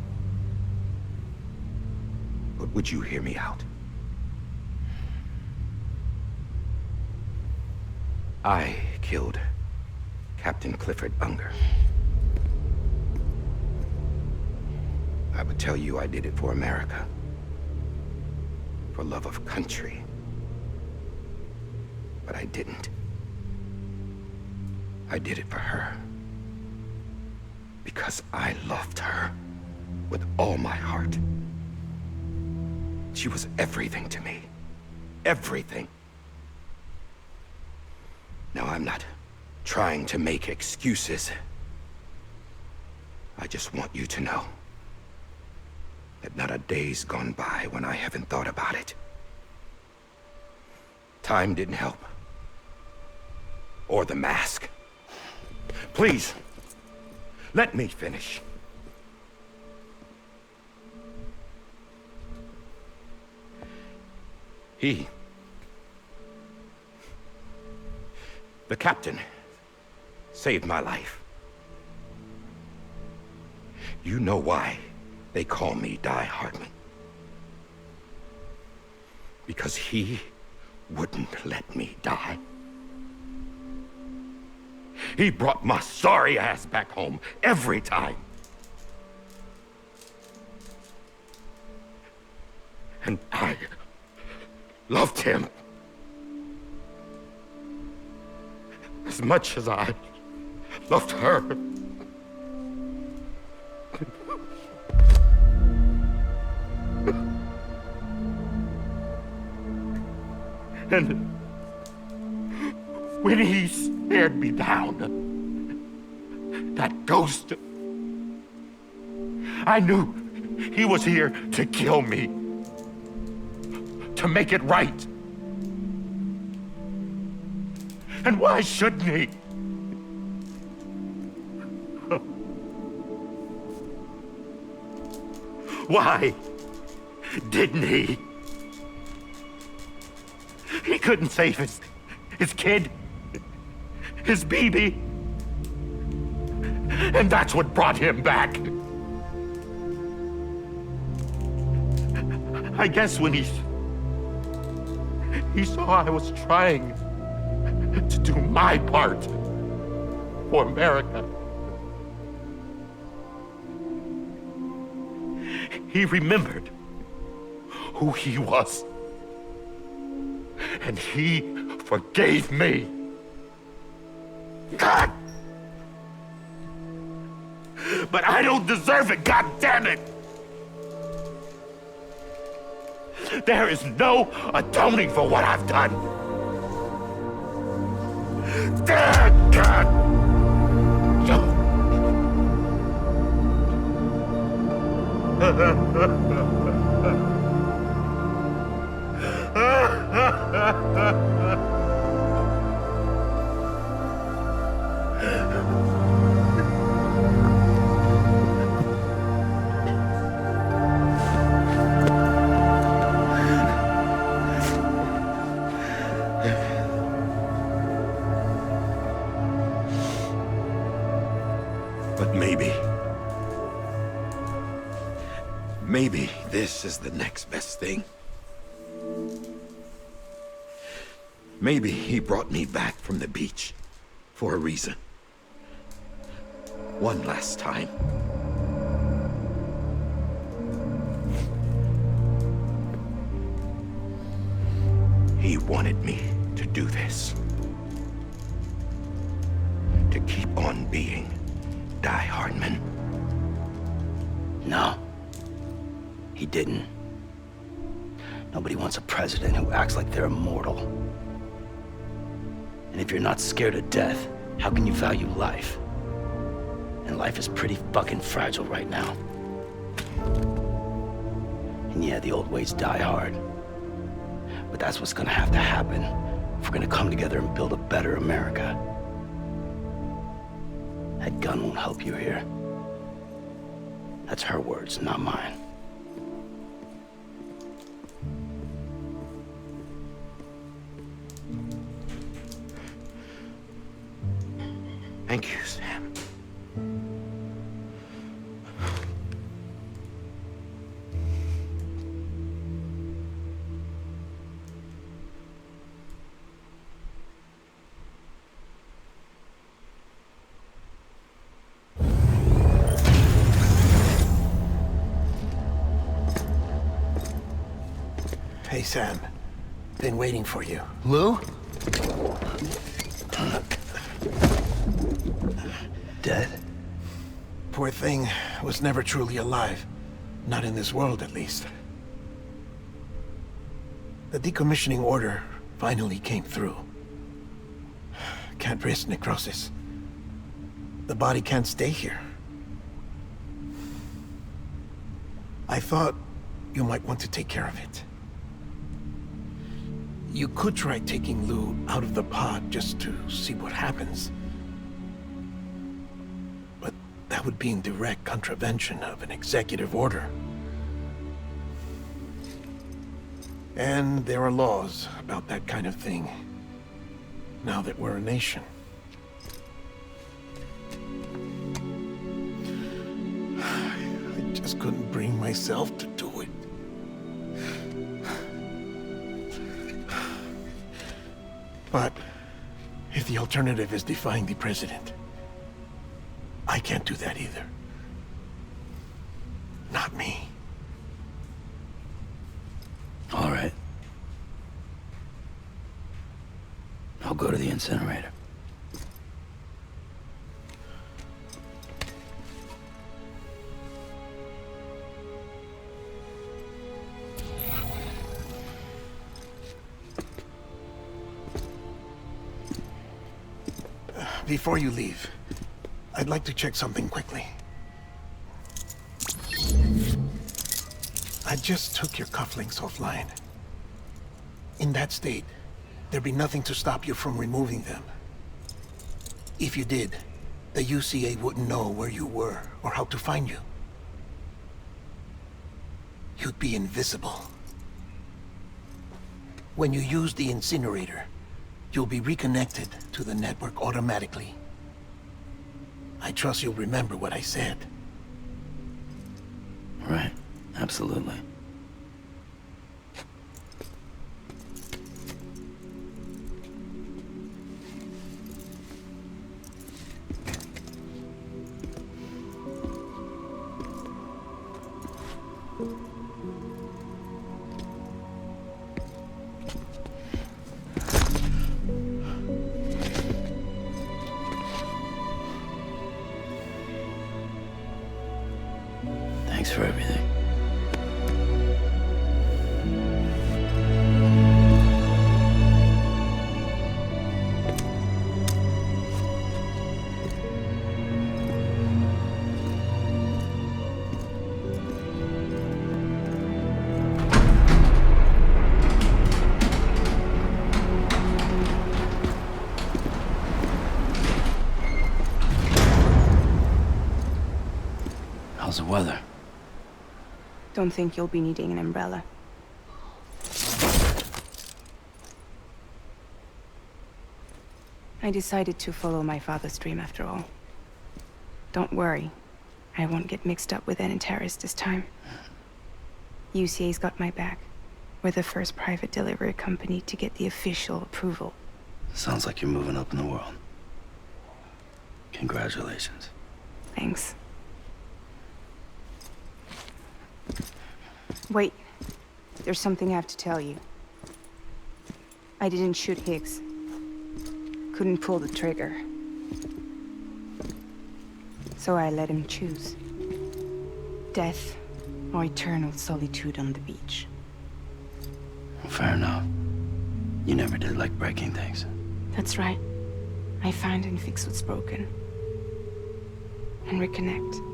But would you hear me out? I killed Captain Clifford Unger. I would tell you I did it for America. For love of country. But I didn't. I did it for her. Because I loved her with all my heart. She was everything to me. Everything. Now, I'm not trying to make excuses. I just want you to know that not a day's gone by when I haven't thought about it. Time didn't help. Or the mask. Please, let me finish. The captain, saved my life. You know why they call me Die Hardman. Because he wouldn't let me die. He brought my sorry ass back home every time. And I loved him as much as I loved her. And when he stared me down, that ghost, I knew he was here to kill me, to make it right. And why shouldn't he? Why didn't he? He couldn't save his kid, his baby. And that's what brought him back. I guess when he saw I was trying to do my part for America, he remembered who he was. And he forgave me. God! But I don't deserve it, God damn it! There is no atoning for what I've done. God! But maybe this is the next best thing. Maybe he brought me back from the beach for a reason. One last time. He wanted me to do this. To keep on being Die Hardman. No. He didn't. Nobody wants a president who acts like they're immortal. And if you're not scared of death, how can you value life? And life is pretty fucking fragile right now. And yeah, the old ways die hard. But that's what's gonna have to happen if we're gonna come together and build a better America. That gun won't help you here. That's her words, not mine. Thank you, Sam. Hey, Sam. Been waiting for you. Lou? Dead? Poor thing was never truly alive. Not in this world, at least. The decommissioning order finally came through. Can't risk necrosis. The body can't stay here. I thought you might want to take care of it. You could try taking Lou out of the pod just to see what happens. But that would be in direct contravention of an executive order. And there are laws about that kind of thing, now that we're a nation. I just couldn't bring myself to do it. But If the alternative is defying the president, I can't do that either. Not me. All right. I'll go to the incinerator. Before you leave, I'd like to check something quickly. I just took your cufflinks offline. In that state, there'd be nothing to stop you from removing them. If you did, the UCA wouldn't know where you were or how to find you. You'd be invisible. When you use the incinerator, you'll be reconnected to the network automatically. I trust you'll remember what I said. Right. Absolutely. Thanks for everything. How's the weather? Don't think you'll be needing an umbrella. I decided to follow my father's dream after all. Don't worry, I won't get mixed up with any terrorists this time. UCA's got my back. We're the first private delivery company to get the official approval. Sounds like you're moving up in the world. Congratulations. Thanks. Wait, there's something I have to tell you. I didn't shoot Higgs. Couldn't pull the trigger. So I let him choose. Death or eternal solitude on the beach. Fair enough. You never did like breaking things. That's right. I find and fix what's broken. And reconnect.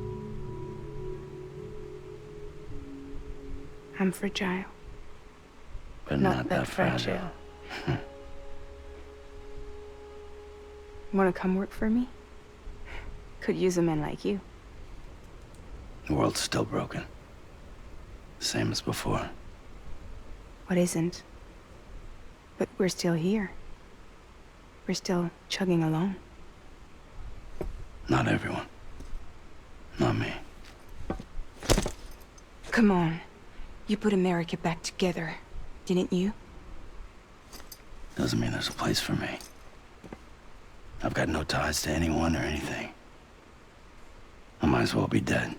I'm fragile. But not that fragile. Wanna come work for me? Could use a man like you. The world's still broken. Same as before. What isn't? But we're still here. We're still chugging along. Not everyone. Not me. Come on. You put America back together, didn't you? Doesn't mean there's a place for me. I've got no ties to anyone or anything. I might as well be dead.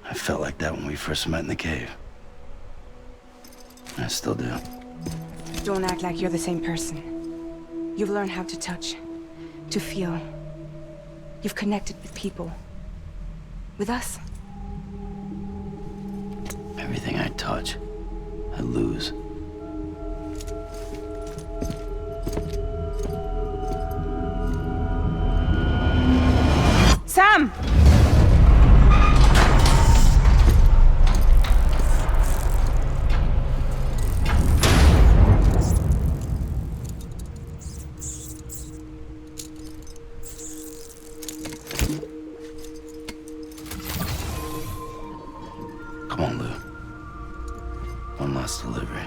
I felt like that when we first met in the cave. I still do. Don't act like you're the same person. You've learned how to touch, to feel. You've connected with people. With us. Everything I touch, I lose. Sam! Come on, Lou. One last delivery.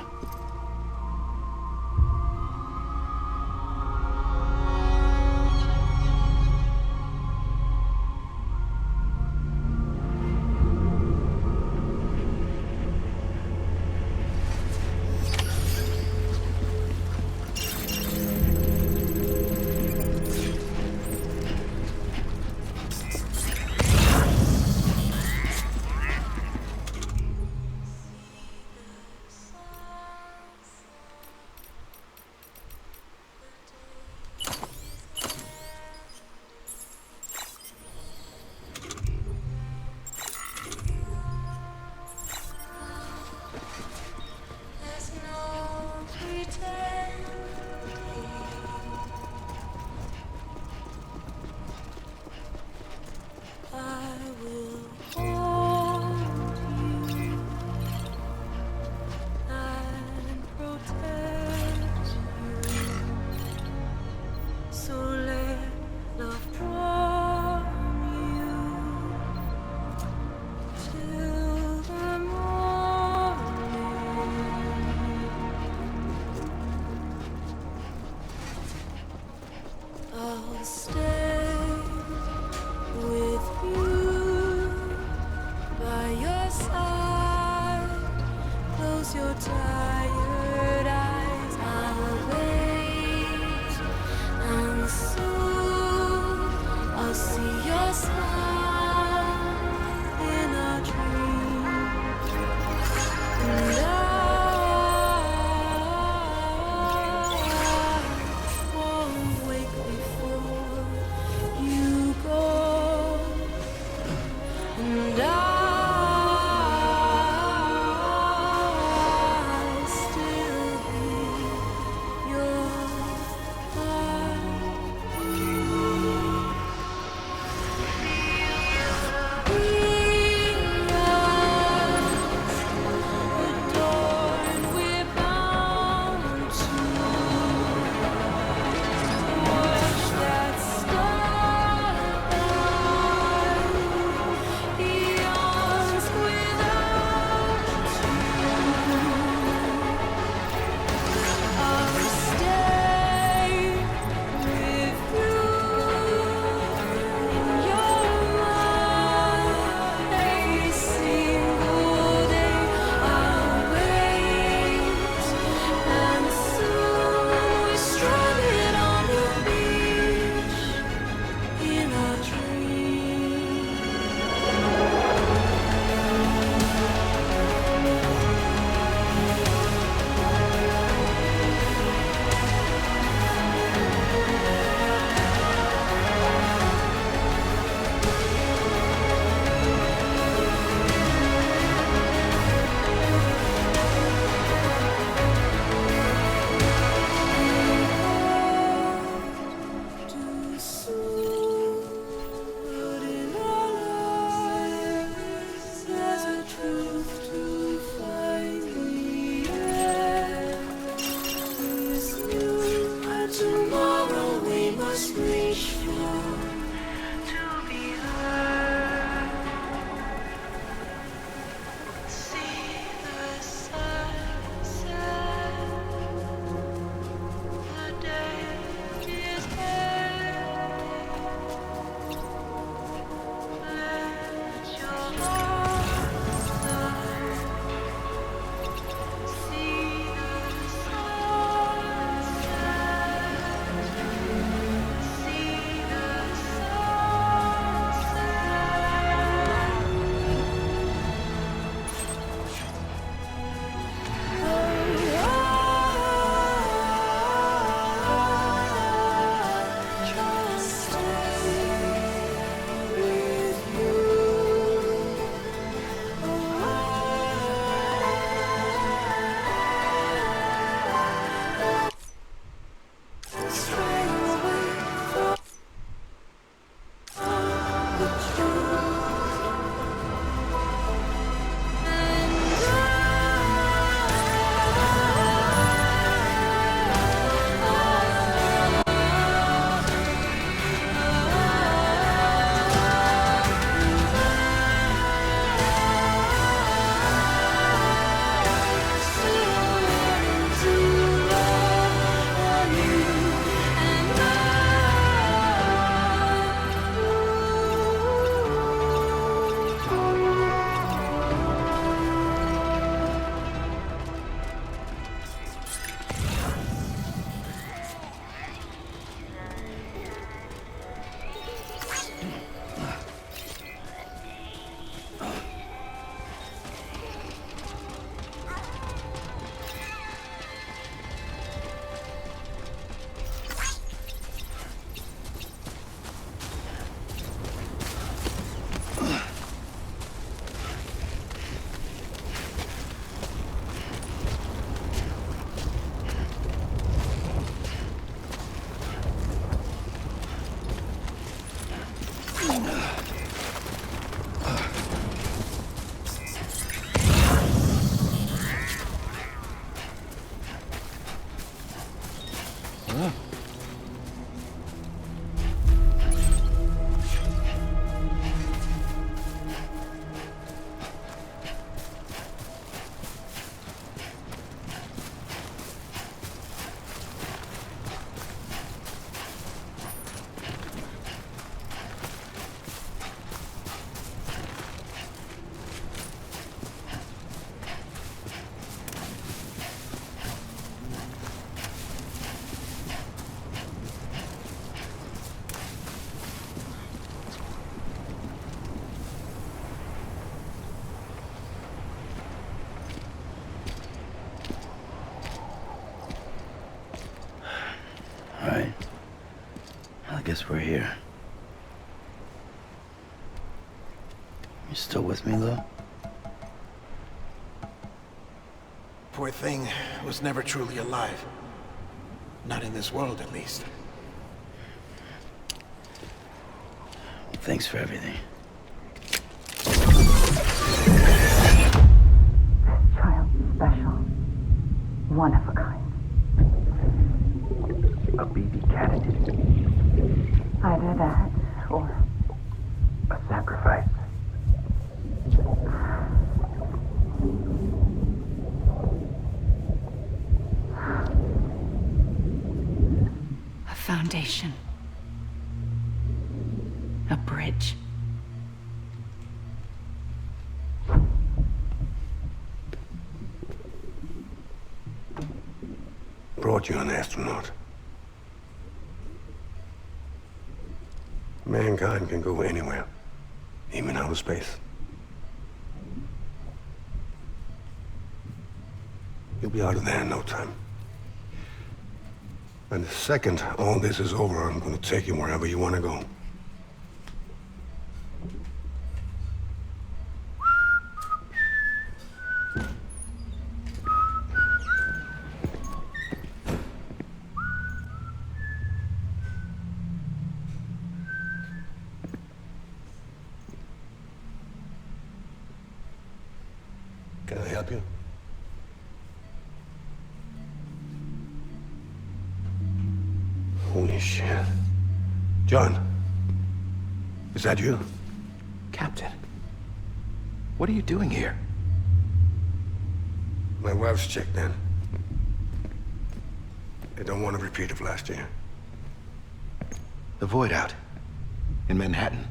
Alright. Well, I guess we're here. You still with me, Lou? Poor thing was never truly alive. Not in this world, at least. Thanks for everything. Child special. One of a kind. A BB candidate. Either that, or A sacrifice. A foundation. A bridge. Brought you an astronaut. Mankind can go anywhere, even outer space. You'll be out of there in no time. And the second all this is over, I'm going to take you wherever you want to go. Can I help you? Holy shit. John, is that you? Captain, what are you doing here? My wife's checked in. They don't want a repeat of last year. The Void Out. In Manhattan.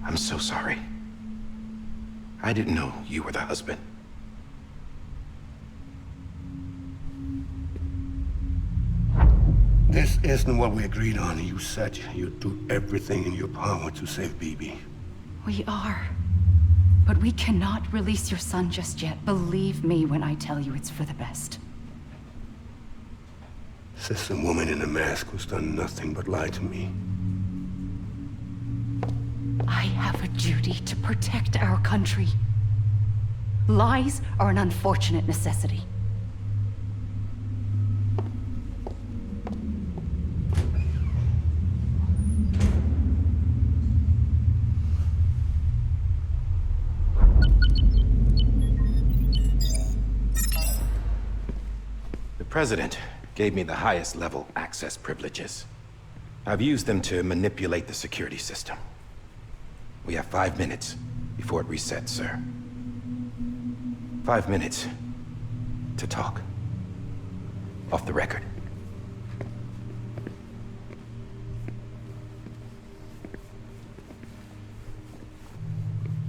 I'm so sorry. I didn't know you were the husband. This isn't what we agreed on. You said you'd do everything in your power to save BB. We are. But we cannot release your son just yet. Believe me when I tell you it's for the best. Says the woman in the mask who's done nothing but lie to me. I have a duty to protect our country. Lies are an unfortunate necessity. The President gave me the highest level access privileges. I've used them to manipulate the security system. We have 5 minutes before it resets, sir. 5 minutes to talk. Off the record.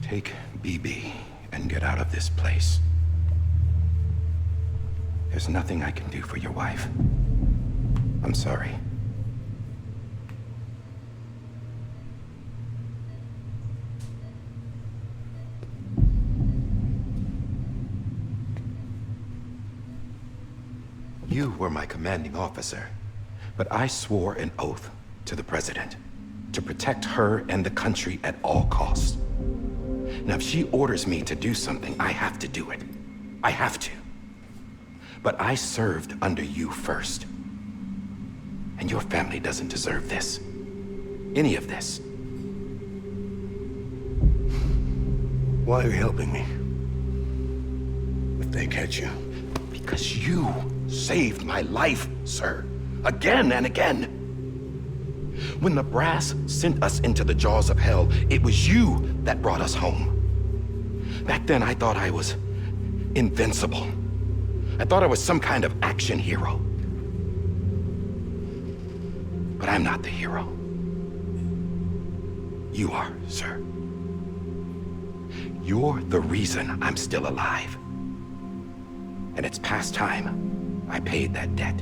Take BB and get out of this place. There's nothing I can do for your wife. I'm sorry. You were my commanding officer, but I swore an oath to the President to protect her and the country at all costs. Now, if she orders me to do something, I have to do it. I have to. But I served under you first. And your family doesn't deserve this. Any of this. Why are you helping me? If they catch you. Because you saved my life, sir. Again and again. When the brass sent us into the jaws of hell, it was you that brought us home. Back then, I thought I was invincible. I thought I was some kind of action hero. But I'm not the hero. You are, sir. You're the reason I'm still alive. And it's past time I paid that debt.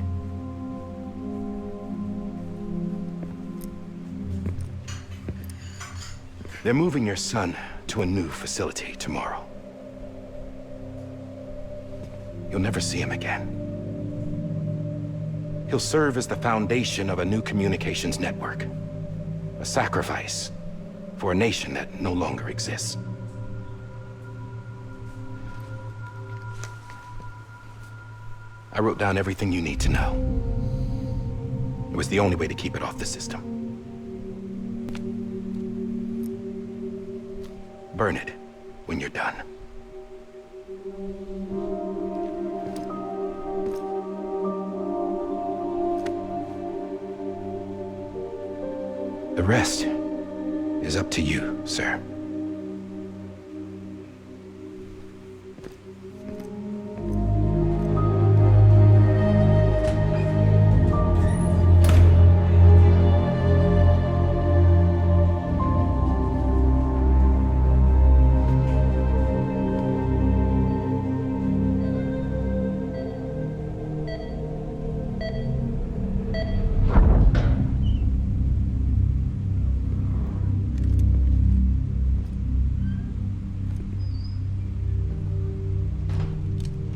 They're moving your son to a new facility tomorrow. You'll never see him again. He'll serve as the foundation of a new communications network. A sacrifice for a nation that no longer exists. I wrote down everything you need to know. It was the only way to keep it off the system. Burn it when you're done. The rest is up to you, sir.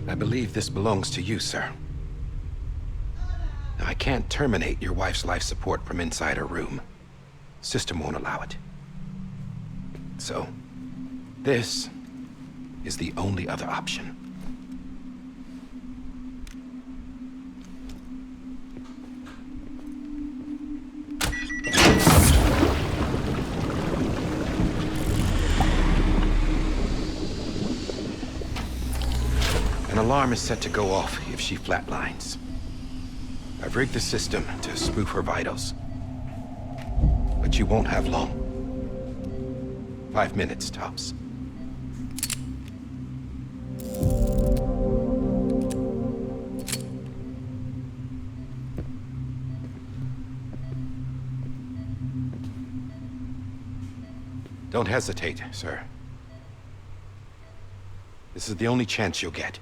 I believe this belongs to you, sir. Now, I can't terminate your wife's life support from inside her room. System won't allow it. So, this is the only other option. An alarm is set to go off if she flatlines. I've rigged the system to spoof her vitals. But you won't have long. 5 minutes, tops. Don't hesitate, sir. This is the only chance you'll get.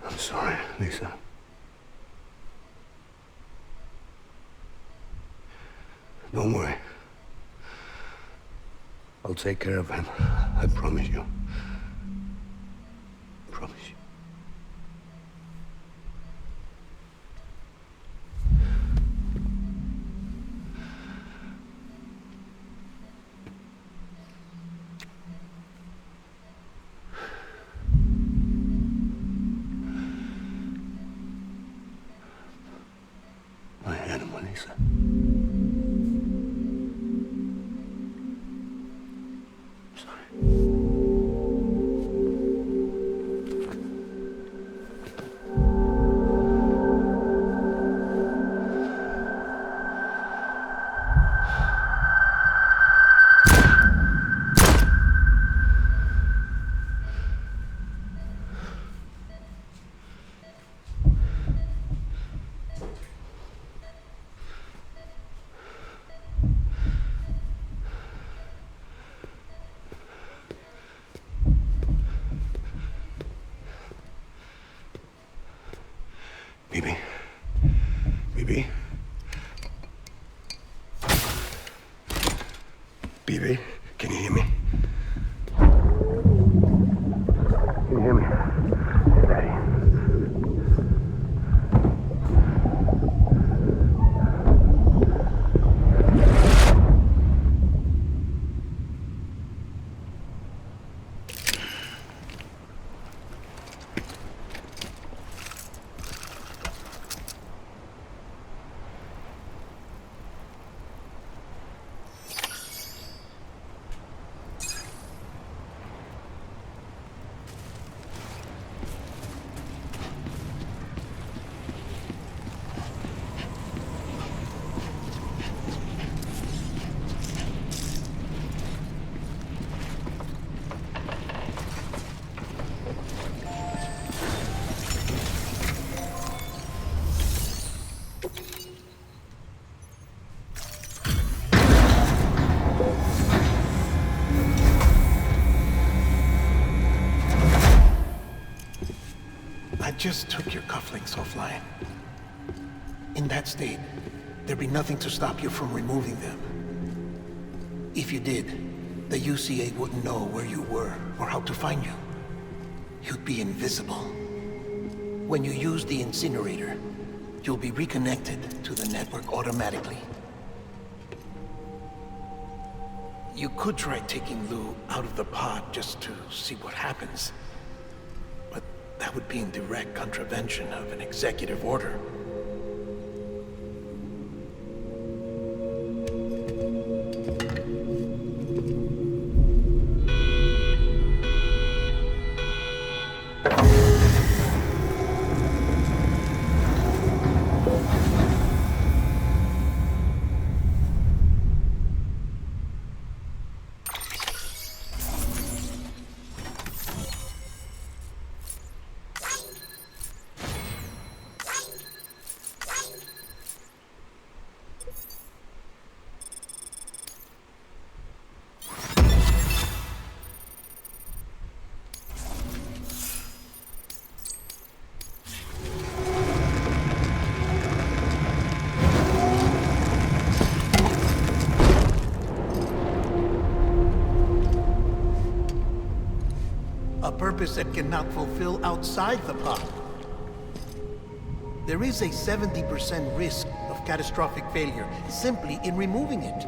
I'm sorry, Lisa. Don't worry. I'll take care of him. I promise you. Promise you. My animal, Lisa. Sorry. just took your cufflinks offline. In that state, there'd be nothing to stop you from removing them. If you did, the UCA wouldn't know where you were or how to find you. You'd be invisible. When you use the incinerator, you'll be reconnected to the network automatically. You could try taking Lou out of the pod just to see what happens. But that would be in direct contravention of an executive order. A purpose that cannot fulfill outside the pod. There is a 70% risk of catastrophic failure simply in removing it.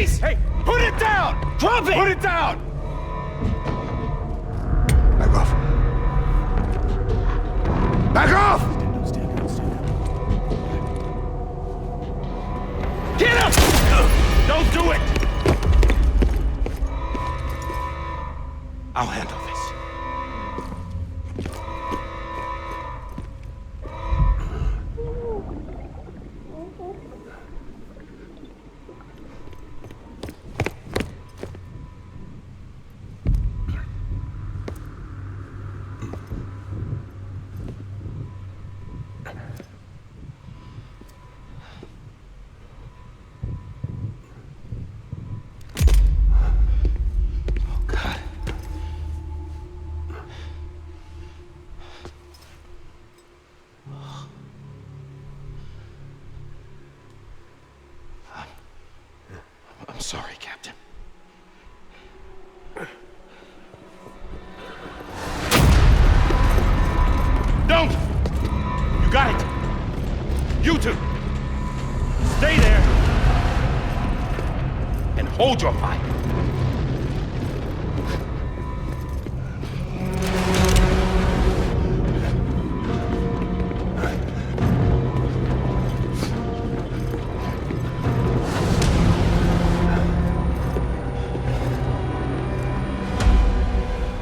Freeze! Hey, put it down! Drop it! Put it down! Back off. Back off! Get up! Don't do it! I'll handle this. I'm sorry, Captain. Don't! You got it! You two! Stay there! And hold your fire!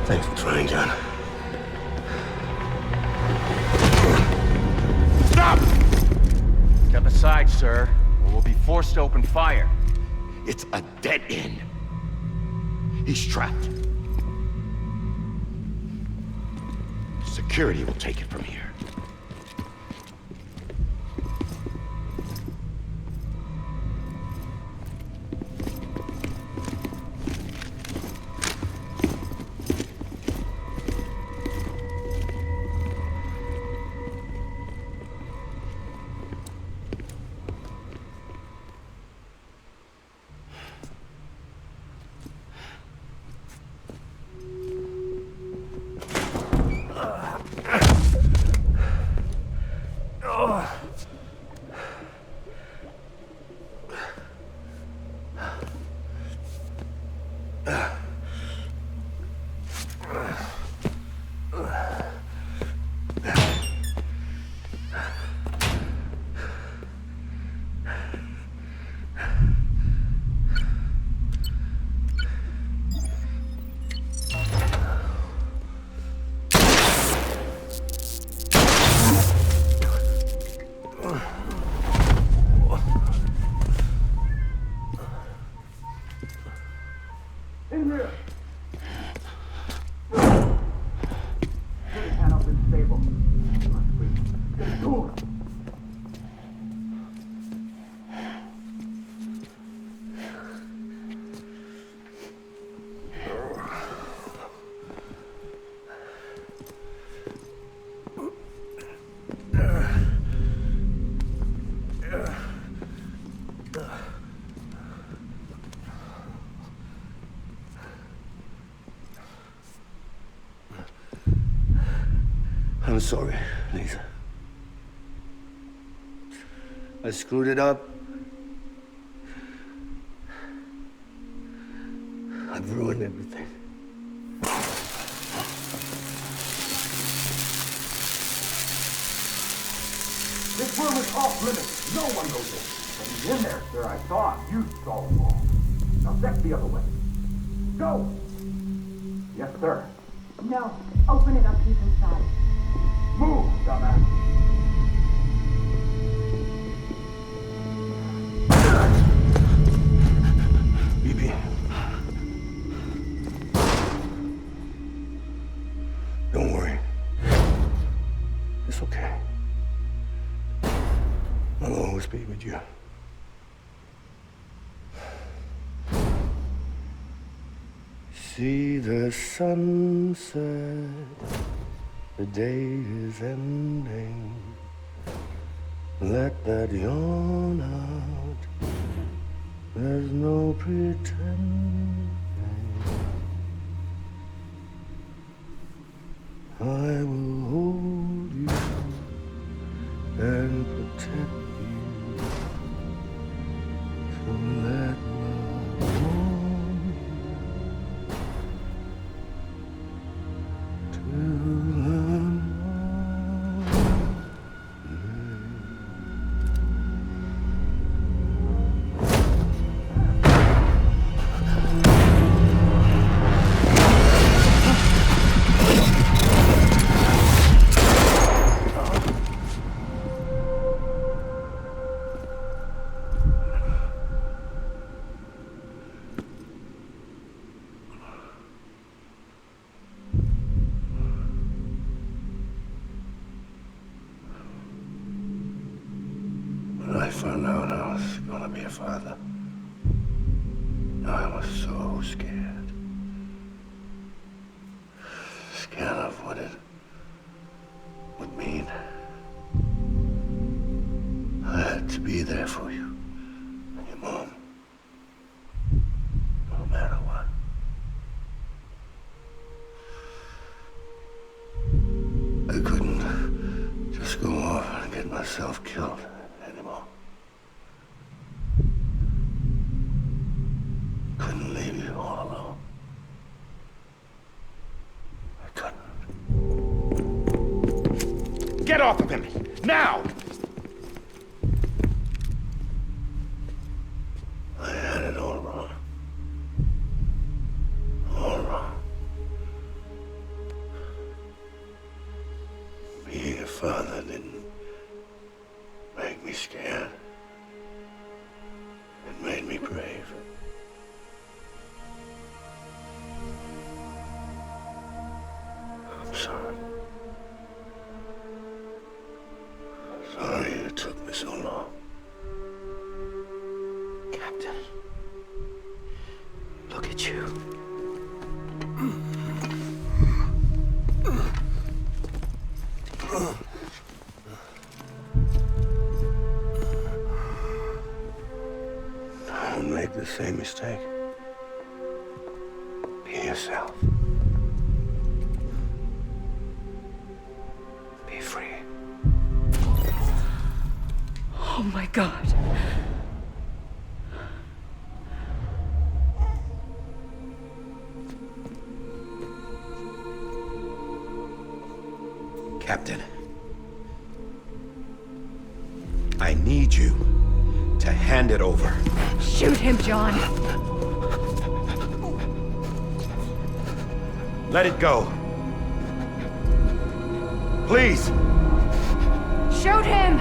Thanks for trying, John. Stop! Step aside, sir, or we'll be forced to open fire. It's a dead end. He's trapped. Security will take it from here. I'm sorry, Lisa. I screwed it up. I've ruined everything. This room is off limits. No one goes in. But he's in there, sir. I saw him. You saw him all. Now step the other way. Go! Yes, sir. No. Open it up. He's inside. Move, dumbass. BB. Don't worry. It's okay. I'll always be with you. See the sunset. The day is ending. Let that yawn out. There's no pretending. I will hold you and protect you. So let love your father. I was so scared. Scared of what it would mean. I had to be there for you and your mom. No matter what. I couldn't just go off and get myself killed anymore. Couldn't leave you all alone. I couldn't. Get off of him! Now! I had it all wrong. All wrong. Being a father didn't make me scared. It made me brave. I'm sorry. Sorry it took me so long. Captain. Look at you. Don't make the same mistake. Be yourself. Be free. Oh my God. Captain. I need you to hand it over. Shoot him, John. Let it go. Please. Shoot him!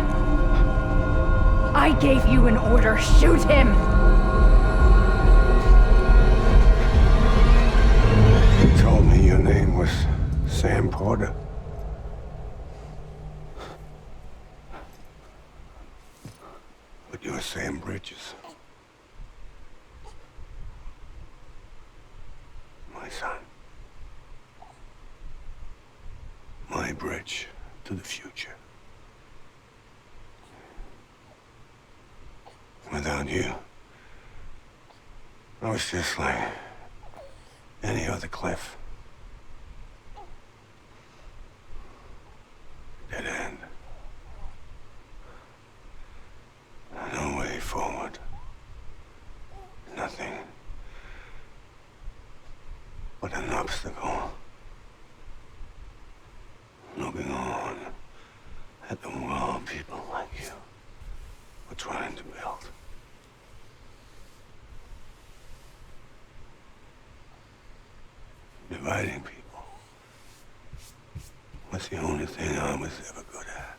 I gave you an order. Shoot him! You told me your name was Sam Porter. But you're Sam Bridges. My son. My bridge to the future. Without you, I was just like any other Cliff. Dead end. No way forward. Nothing but an obstacle. Looking on at the world people like you were trying to build. Dividing people was the only thing I was ever good at.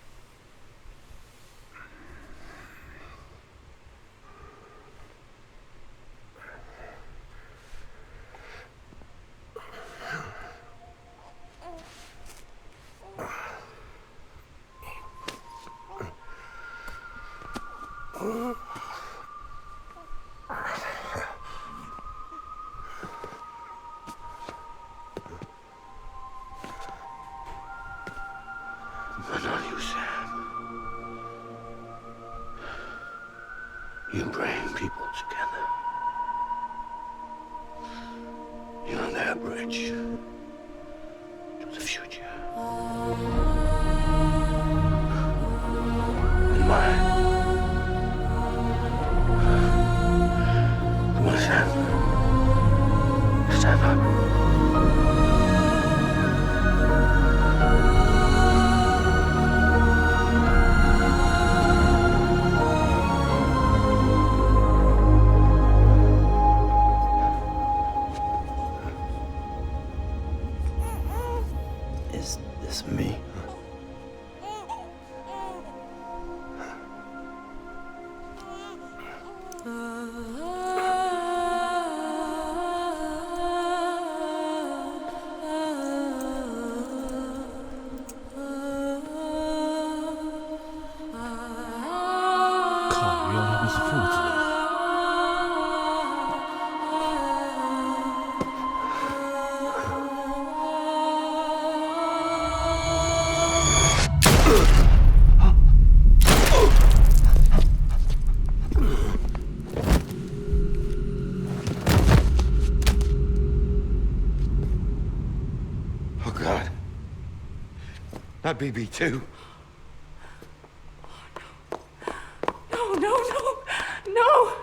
But not you, Sam. You bring people together. You're their bridge to the future. And mine. Come on, Sam. Stand up. My BB too. No, no, no, no!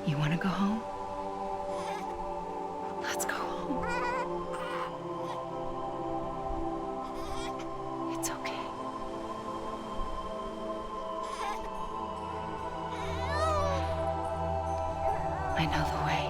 You want to go home? Let's go home. It's okay. I know the way.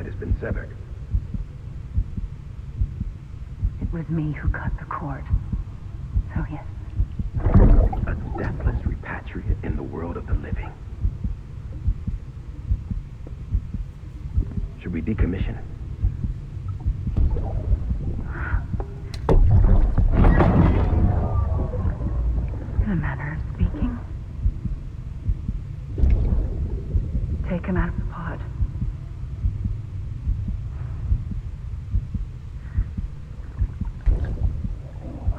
Has been severed. It was me who cut the cord. So yes. A deathless repatriate in the world of the living. Should we decommission it? take him out of the pod.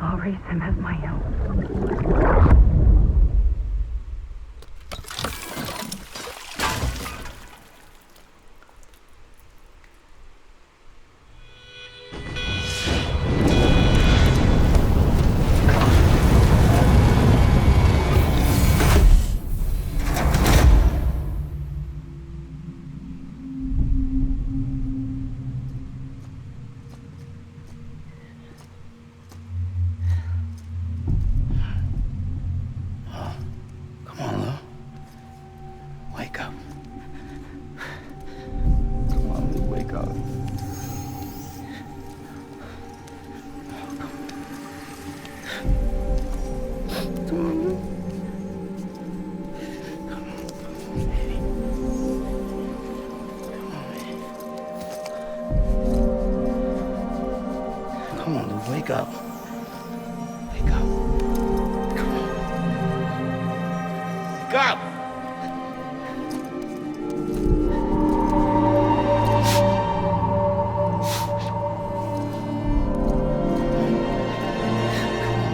I'll raise him as my own. Come on, Lou, wake up. Wake up. Come on. Wake up! Come on,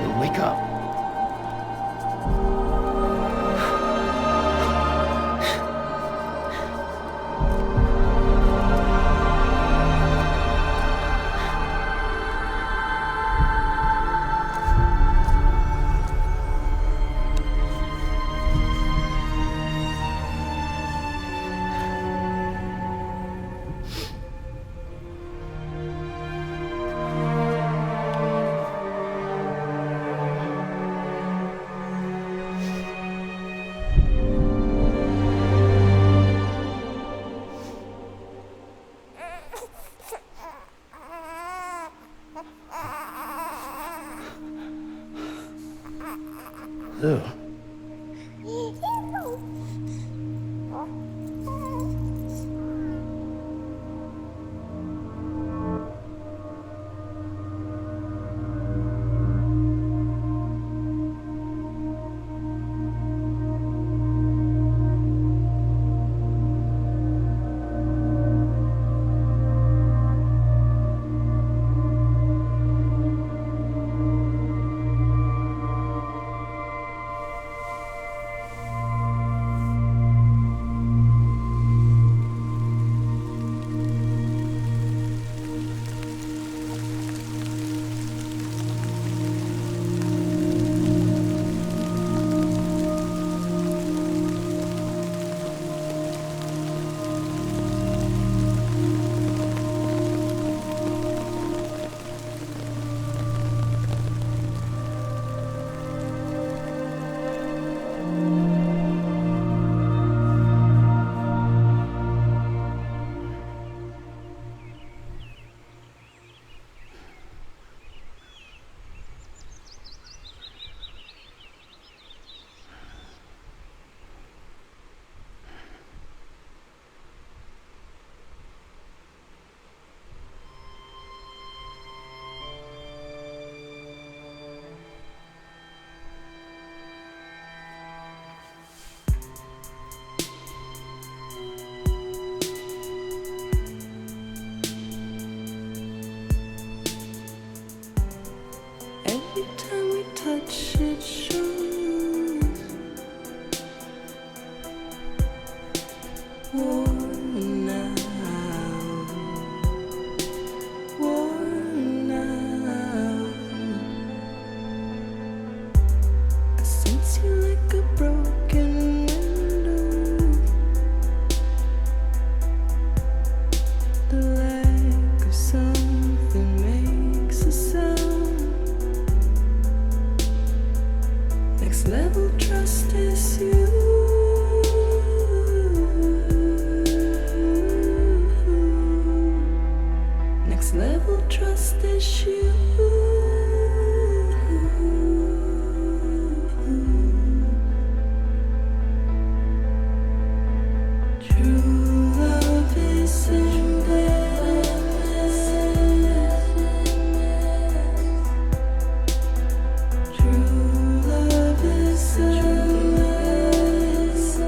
Lou, wake up. Lou. Every time we touch it shows. Worn out, worn out. I sense you like a broken window. The lack of something makes a sound. Next level trust is you. Next level trust is you. True love is in there. True love is a mess.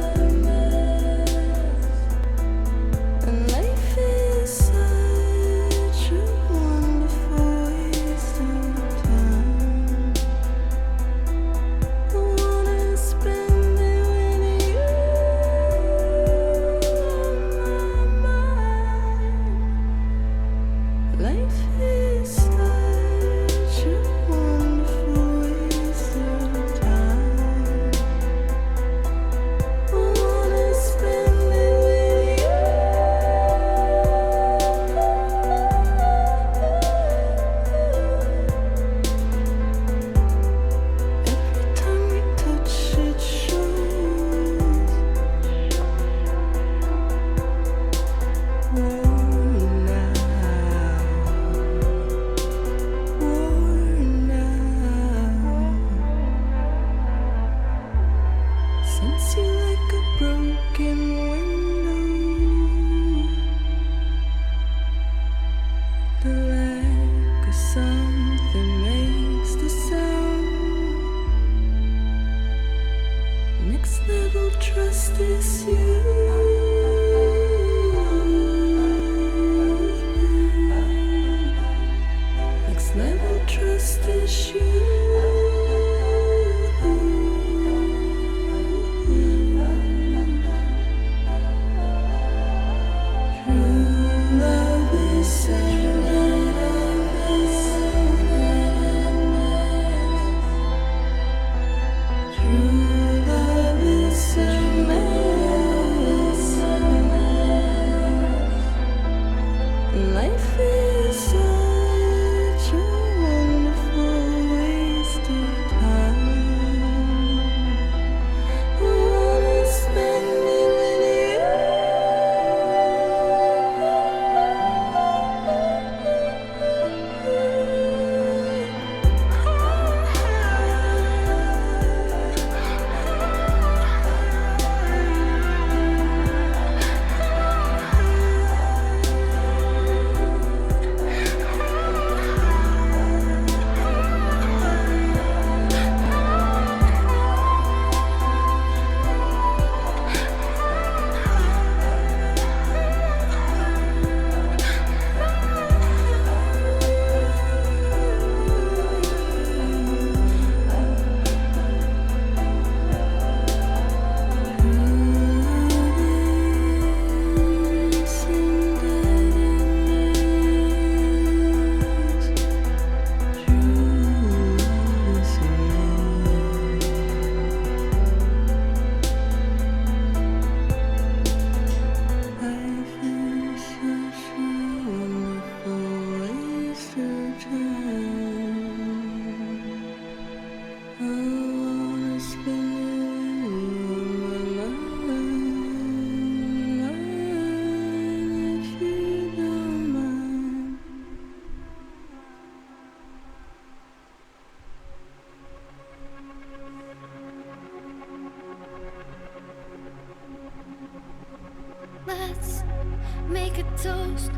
make a toast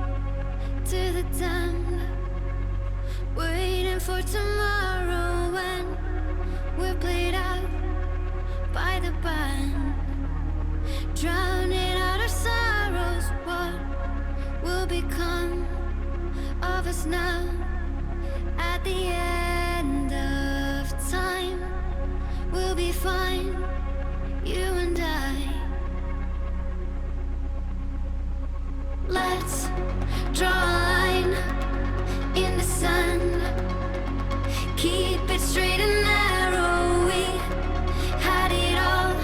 to the damned, waiting for tomorrow when we're played out by the band, drowning out our sorrows. What will become of us now at the end of time? We'll be fine, you and I. Let's draw a line in the sand, keep it straight and narrow. We had it all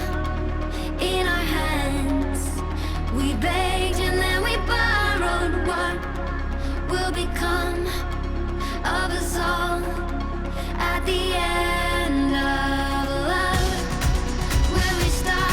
in our hands. We begged and then we borrowed. What will become of us all at the end of love? Will we stop?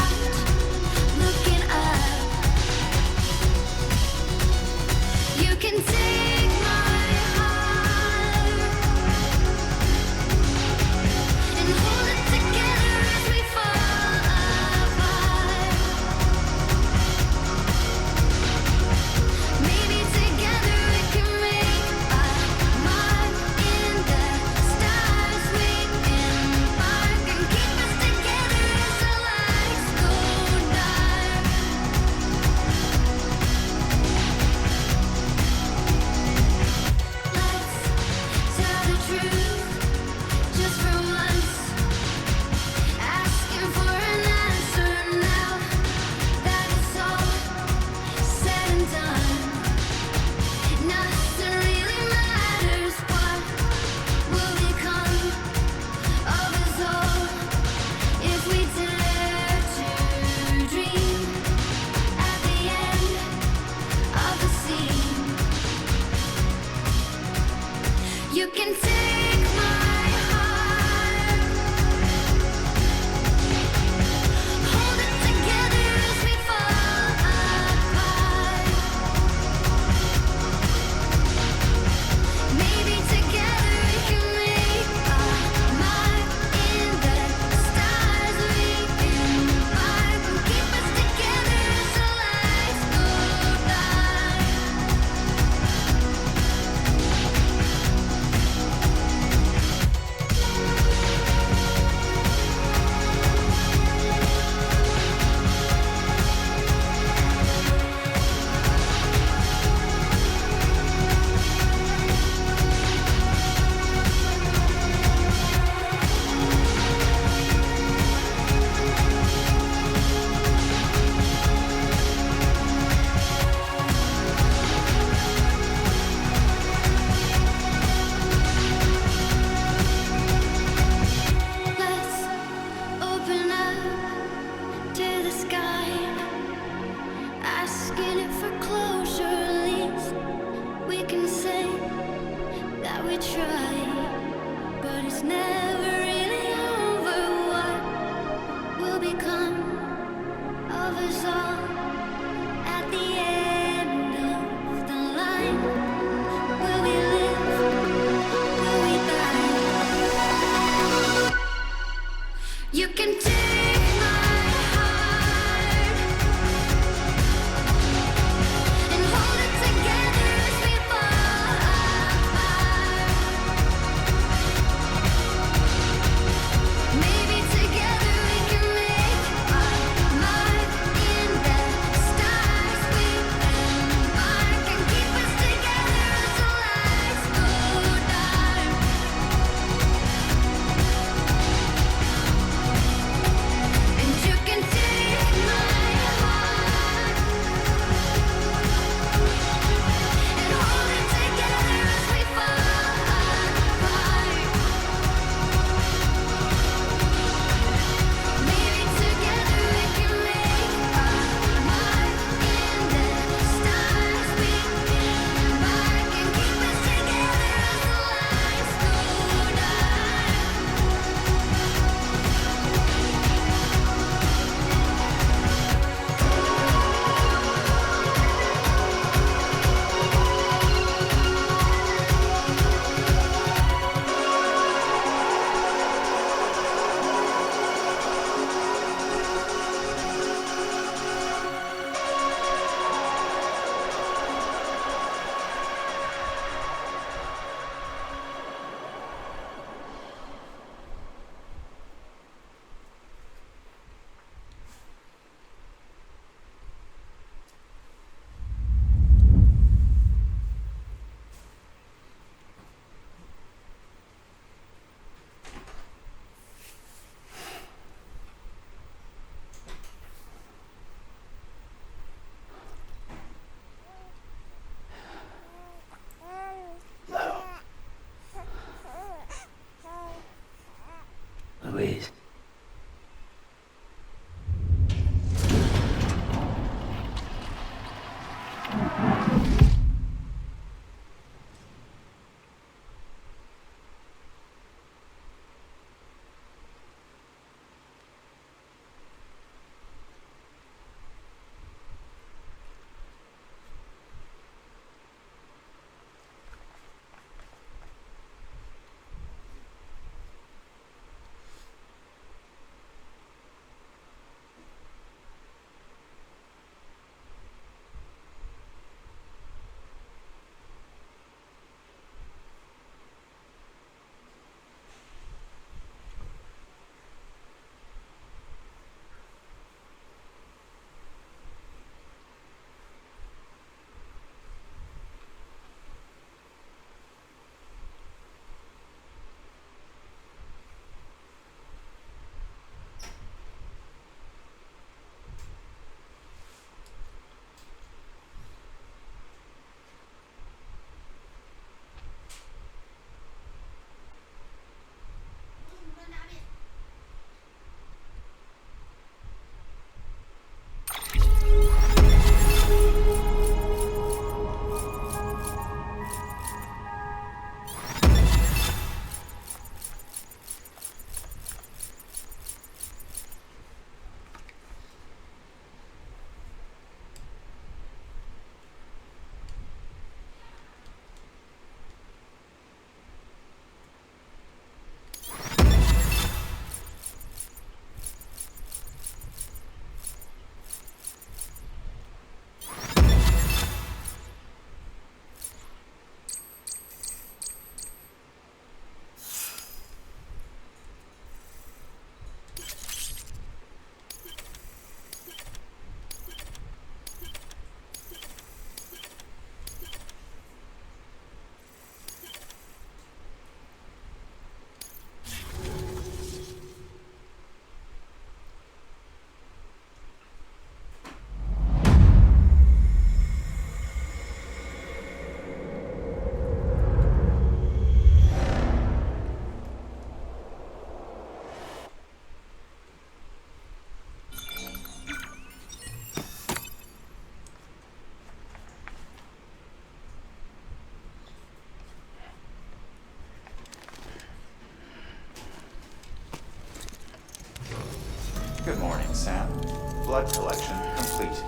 blood collection complete.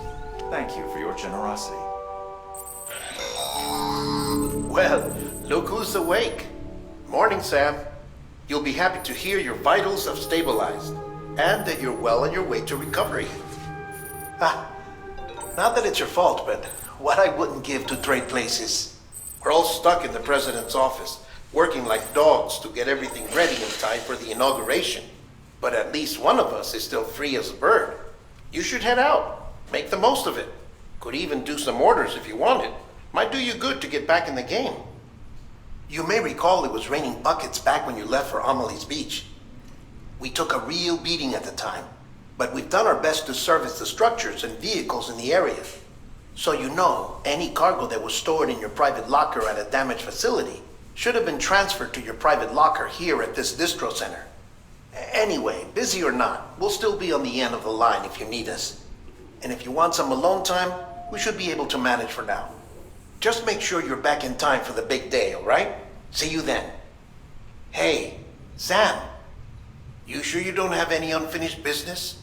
Thank you for your generosity. Well, look who's awake. Morning, Sam. You'll be happy to hear your vitals have stabilized, and that you're well on your way to recovery. Not that it's your fault, but what I wouldn't give to trade places. We're all stuck in the president's office, working like dogs to get everything ready in time for the inauguration. But at least one of us is still free as a bird. You should head out. Make the most of it. Could even do some orders if you wanted. Might do you good to get back in the game. You may recall it was raining buckets back when you left for Amelie's Beach. We took a real beating at the time, but we've done our best to service the structures and vehicles in the area. So you know, any cargo that was stored in your private locker at a damaged facility should have been transferred to your private locker here at this distro center. Anyway, busy or not, we'll still be on the end of the line if you need us. And if you want some alone time, we should be able to manage for now. Just make sure you're back in time for the big day, all right? See you then. Hey, Sam, you sure you don't have any unfinished business?